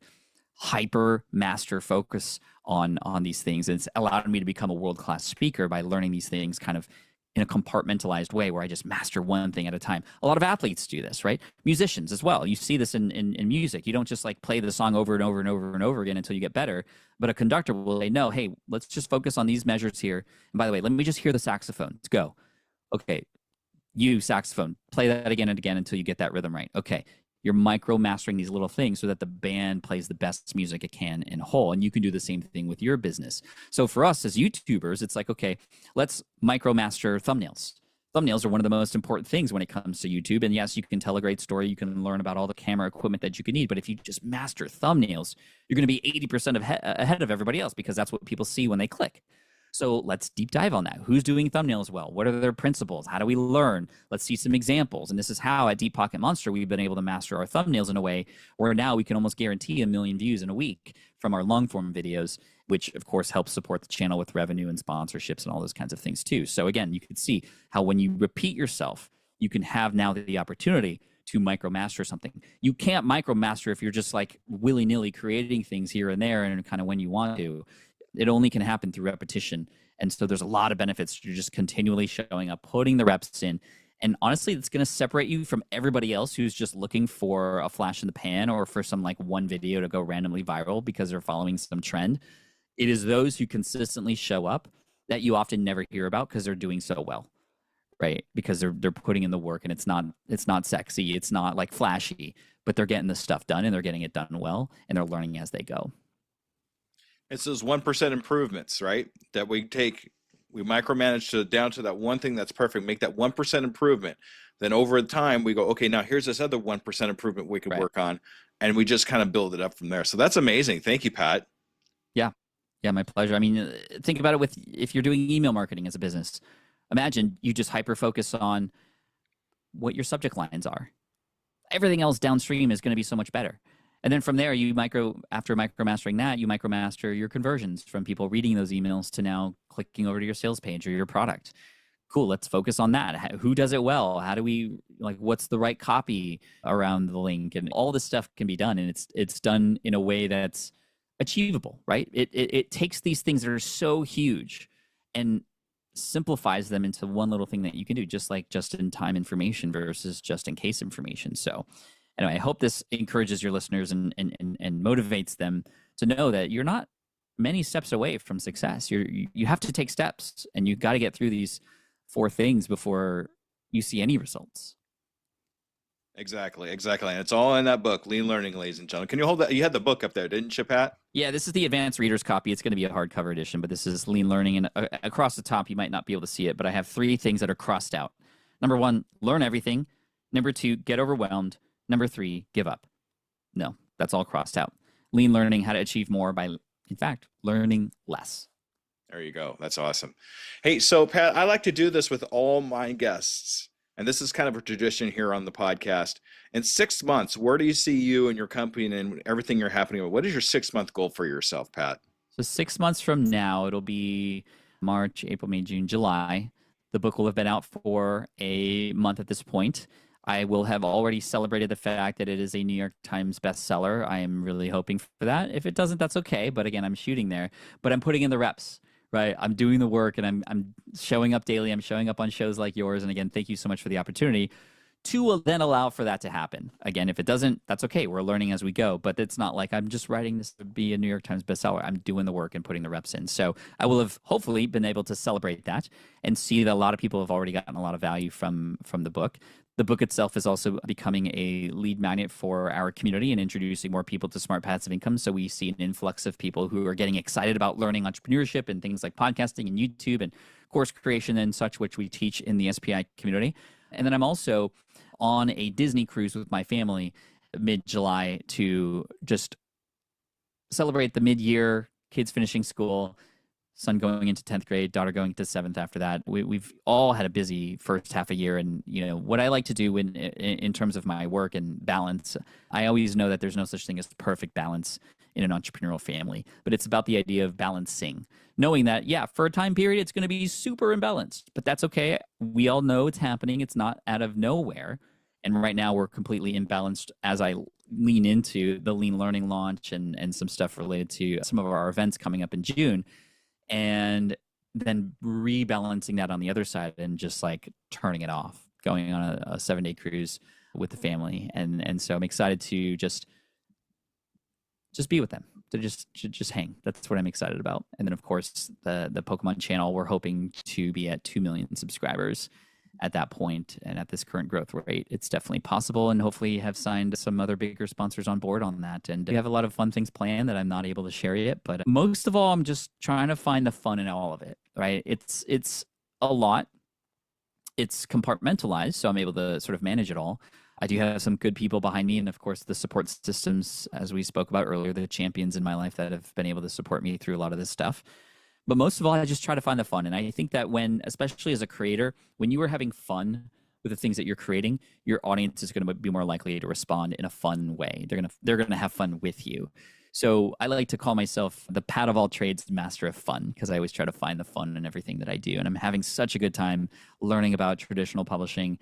hyper master focus on these things. And it's allowed me to become a world-class speaker by learning these things kind of in a compartmentalized way where I just master one thing at a time. A lot of athletes do this, right? Musicians as well. You see this in music. You don't just like play the song over and over and over and over again until you get better. But a conductor will say, no, hey, let's just focus on these measures here. And by the way, let me just hear the saxophone. Let's go. Okay, you saxophone, play that again and again until you get that rhythm right. Okay, you're micro mastering these little things so that the band plays the best music it can in whole. And you can do the same thing with your business. So for us as YouTubers, it's like, okay, let's micro master thumbnails. Thumbnails are one of the most important things when it comes to YouTube. And yes, you can tell a great story. You can learn about all the camera equipment that you can need. But if you just master thumbnails, you're going to be 80% ahead of everybody else, because that's what people see when they click. So let's deep dive on that. Who's doing thumbnails well? What are their principles? How do we learn? Let's see some examples. And this is how at Deep Pocket Monster, we've been able to master our thumbnails in a way where now we can almost guarantee 1 million views in a week from our long form videos, which of course helps support the channel with revenue and sponsorships and all those kinds of things too. So again, you can see how when you repeat yourself, you can have now the opportunity to micromaster something. You can't micromaster if you're just like willy-nilly creating things here and there and kind of when you want to. It only can happen through repetition. And so there's a lot of benefits to just continually showing up, putting the reps in. And honestly, it's going to separate you from everybody else who's just looking for a flash in the pan or for some like one video to go randomly viral because they're following some trend. It is those who consistently show up that you often never hear about because they're doing so well, right? Because they're putting in the work, and it's not sexy, it's not like flashy, but they're getting the stuff done and they're getting it done well, and they're learning as they go. It's those 1% improvements, right? That we micromanage down to that one thing that's perfect, make that 1% improvement. Then over time we go, okay, now here's this other 1% improvement we can work on. And we just kind of build it up from there. So that's amazing. Thank you, Pat. Yeah. Yeah, my pleasure. I mean, think about it if you're doing email marketing as a business. Imagine you just hyper-focus on what your subject lines are. Everything else downstream is going to be so much better. And then from there, after micromastering that, you micromaster your conversions from people reading those emails to now clicking over to your sales page or your product. Cool, let's focus on that. Who does it well? How do we, what's the right copy around the link? And all this stuff can be done, and it's done in a way that's achievable, right? It takes these things that are so huge and simplifies them into one little thing that you can do, just like just-in-time information versus just-in-case information. So anyway, I hope this encourages your listeners and motivates them to know that you're not many steps away from success. You have to take steps, and you've got to get through these 4 things before you see any results. Exactly. And it's all in that book, Lean Learning, ladies and gentlemen. Can you hold that? You had the book up there, didn't you, Pat? Yeah, this is the advanced reader's copy. It's going to be a hardcover edition, but this is Lean Learning. And across the top, you might not be able to see it, but I have 3 things that are crossed out. Number 1, learn everything. Number 2, get overwhelmed. Number 3, give up. No, that's all crossed out. Lean Learning, how to achieve more by, in fact, learning less. There you go. That's awesome. Hey, so Pat, I like to do this with all my guests. And this is kind of a tradition here on the podcast. In 6 months, where do you see you and your company and everything you're happening with? What is your 6-month goal for yourself, Pat? So 6 months from now, it'll be March, April, May, June, July. The book will have been out for a month at this point. I will have already celebrated the fact that it is a New York Times bestseller. I am really hoping for that. If it doesn't, that's okay. But again, I'm shooting there. But I'm putting in the reps. Right, I'm doing the work, and I'm showing up daily. I'm showing up on shows like yours, and again, thank you so much for the opportunity to then allow for that to happen. Again, if it doesn't, that's okay. We're learning as we go, but it's not like I'm just writing this to be a New York Times bestseller. I'm doing the work and putting the reps in. So I will have hopefully been able to celebrate that and see that a lot of people have already gotten a lot of value from the book. The book itself is also becoming a lead magnet for our community and introducing more people to smart passive income. So we see an influx of people who are getting excited about learning entrepreneurship and things like podcasting and YouTube and course creation and such, which we teach in the SPI community. And then I'm also on a Disney cruise with my family mid-July to just celebrate the mid-year, kids finishing school, son going into 10th grade, daughter going to 7th after that. We've all had a busy first half a year. And, what I like to do in terms of my work and balance, I always know that there's no such thing as perfect balance in an entrepreneurial family, but it's about the idea of balancing, knowing that, yeah, for a time period, it's going to be super imbalanced, but that's okay. We all know it's happening. It's not out of nowhere. And right now we're completely imbalanced as I lean into the Lean Learning launch and some stuff related to some of our events coming up in June. And then rebalancing that on the other side and just like turning it off, going on a 7-day cruise with the family. And so I'm excited to just be with them, to just hang. That's what I'm excited about. And then of course the Pokemon channel, we're hoping to be at 2 million subscribers at that point. And at this current growth rate, it's definitely possible, and hopefully have signed some other bigger sponsors on board on that. And we have a lot of fun things planned that I'm not able to share yet, but most of all, I'm just trying to find the fun in all of it, right? It's a lot. It's compartmentalized, so I'm able to sort of manage it all. I do have some good people behind me, and of course the support systems, as we spoke about earlier, the champions in my life that have been able to support me through a lot of this stuff. But most of all, I just try to find the fun. And I think that when, especially as a creator, when you are having fun with the things that you're creating, your audience is going to be more likely to respond in a fun way. They're going to have fun with you. So I like to call myself the Pat of all trades, master of fun, because I always try to find the fun in everything that I do. And I'm having such a good time learning about traditional publishing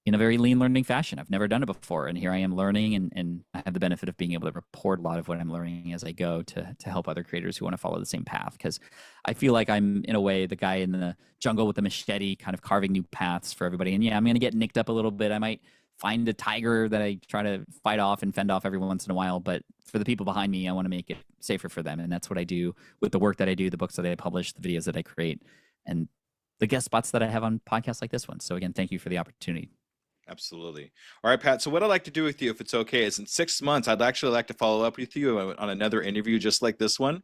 in a very lean learning fashion. I've never done it before. And here I am learning, and I have the benefit of being able to report a lot of what I'm learning as I go to help other creators who want to follow the same path. Because I feel like I'm, in a way, the guy in the jungle with the machete, kind of carving new paths for everybody. And yeah, I'm going to get nicked up a little bit. I might find a tiger that I try to fight off and fend off every once in a while. But for the people behind me, I want to make it safer for them. And that's what I do with the work that I do, the books that I publish, the videos that I create, and the guest spots that I have on podcasts like this one. So again, thank you for the opportunity. Absolutely. All right, Pat. So what I'd like to do with you, if it's okay, is in 6 months, I'd actually like to follow up with you on another interview just like this one,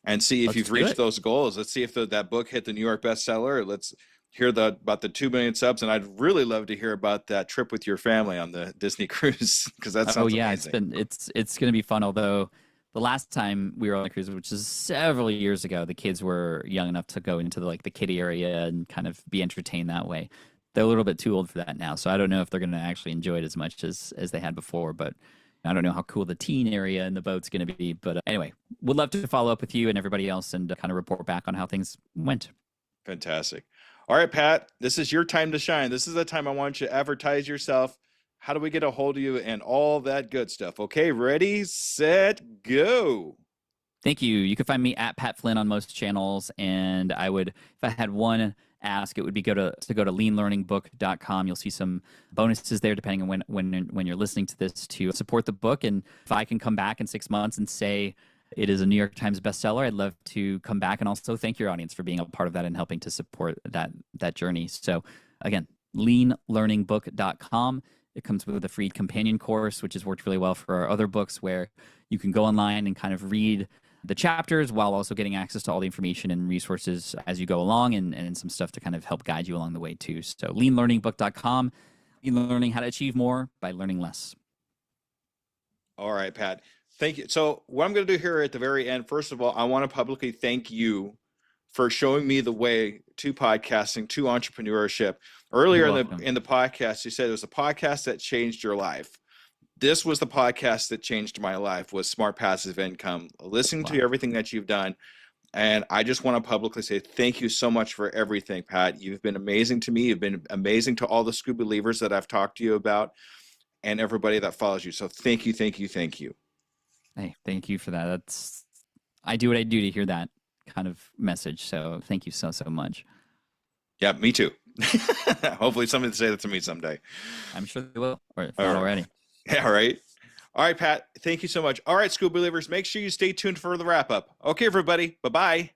and see if you've reached those goals. Let's see if that book hit the New York bestseller. Let's hear about the 2 million subs. And I'd really love to hear about that trip with your family on the Disney cruise, because that sounds amazing. It's going to be fun. Although the last time we were on the cruise, which is several years ago, the kids were young enough to go into the kiddie area and kind of be entertained that way. They're a little bit too old for that now, so I don't know if they're going to actually enjoy it as much as they had before. But I don't know how cool the teen area in the boat's going to be. But anyway, would love to follow up with you and everybody else and kind of report back on how things went. Fantastic. All right, Pat, this is your time to shine. This is the time I want you to advertise yourself. How do we get a hold of you and all that good stuff? Okay, ready, set, go. Thank you. You can find me at Pat Flynn on most channels. And I would, if I had one ask, it would be go to leanlearningbook.com. You'll see some bonuses there depending on when you're listening to this to support the book. And if I can come back in 6 months and say it is a New York Times bestseller, I'd love to come back and also thank your audience for being a part of that and helping to support that journey. So again, leanlearningbook.com. It comes with a free companion course, which has worked really well for our other books, where you can go online and kind of read the chapters while also getting access to all the information and resources as you go along, and some stuff to kind of help guide you along the way too. So leanlearningbook.com, learning how to achieve more by learning less. All right, Pat. Thank you. So what I'm going to do here at the very end, first of all, I want to publicly thank you for showing me the way to podcasting, to entrepreneurship. Earlier in the podcast, you said it was a podcast that changed your life. This was the podcast that changed my life, was Smart Passive Income, listening to everything that you've done. And I just want to publicly say thank you so much for everything, Pat. You've been amazing to me. You've been amazing to all the Scuba Believers that I've talked to you about and everybody that follows you. So thank you, thank you, thank you. Hey, thank you for that. I do what I do to hear that kind of message. So thank you so much. Yeah, me too. Hopefully somebody will say that to me someday. I'm sure they will, or if not already. Yeah, right. All right, Pat. Thank you so much. All right, Scuba Believers, make sure you stay tuned for the wrap up. Okay, everybody. Bye-bye.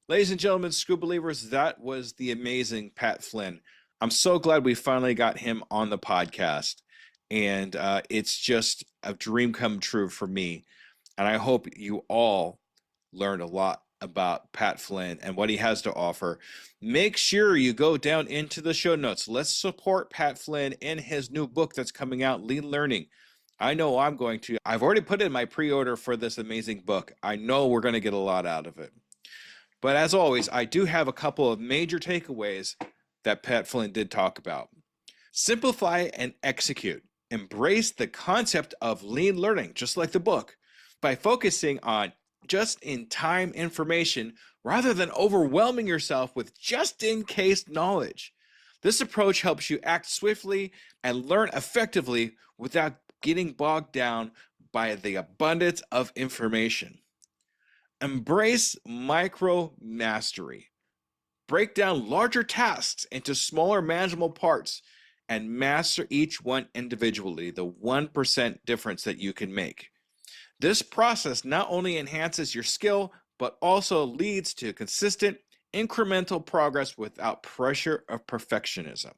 Ladies and gentlemen, Scuba Believers, that was the amazing Pat Flynn. I'm so glad we finally got him on the podcast. And it's just a dream come true for me. And I hope you all learned a lot about Pat Flynn and what he has to offer. Make sure you go down into the show notes. Let's support Pat Flynn in his new book that's coming out, Lean Learning. I know I'm going to. I've already put in my pre-order for this amazing book. I know we're going to get a lot out of it. But as always, I do have a couple of major takeaways that Pat Flynn did talk about. Simplify and execute. Embrace the concept of lean learning, just like the book, by focusing on just-in-time information rather than overwhelming yourself with just-in-case knowledge. This approach helps you act swiftly and learn effectively without getting bogged down by the abundance of information. Embrace micro mastery. Break down larger tasks into smaller manageable parts and master each one individually, the 1% difference that you can make. This process not only enhances your skill, but also leads to consistent, incremental progress without pressure of perfectionism.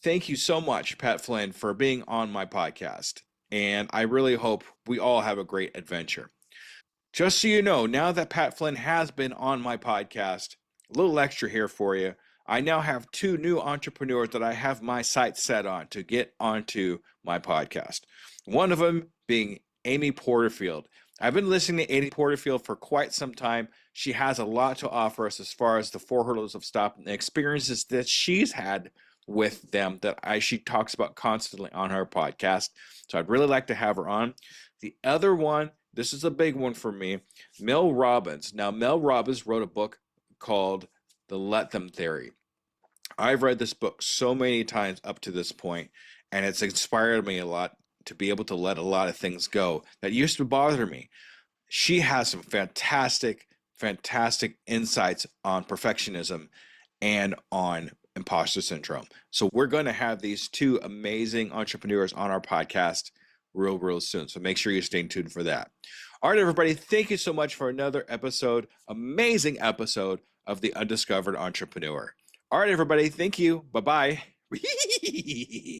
Thank you so much, Pat Flynn, for being on my podcast. And I really hope we all have a great adventure. Just so you know, now that Pat Flynn has been on my podcast, a little extra here for you. I now have 2 new entrepreneurs that I have my sights set on to get onto my podcast. One of them being Amy Porterfield. I've been listening to Amy Porterfield for quite some time. She has a lot to offer us as far as the 4 hurdles of stop and the experiences that she's had with them that she talks about constantly on her podcast. So I'd really like to have her on. The other one, this is a big one for me, Mel Robbins. Now, Mel Robbins wrote a book called The Let Them Theory. I've read this book so many times up to this point, and it's inspired me a lot to be able to let a lot of things go that used to bother me. She has some fantastic insights on perfectionism and on imposter syndrome. So we're going to have these 2 amazing entrepreneurs on our podcast real soon. So make sure you stay tuned for that. All right, everybody, thank you so much for another amazing episode of the Undiscovered Entrepreneur. All right, everybody, thank you. Bye-bye.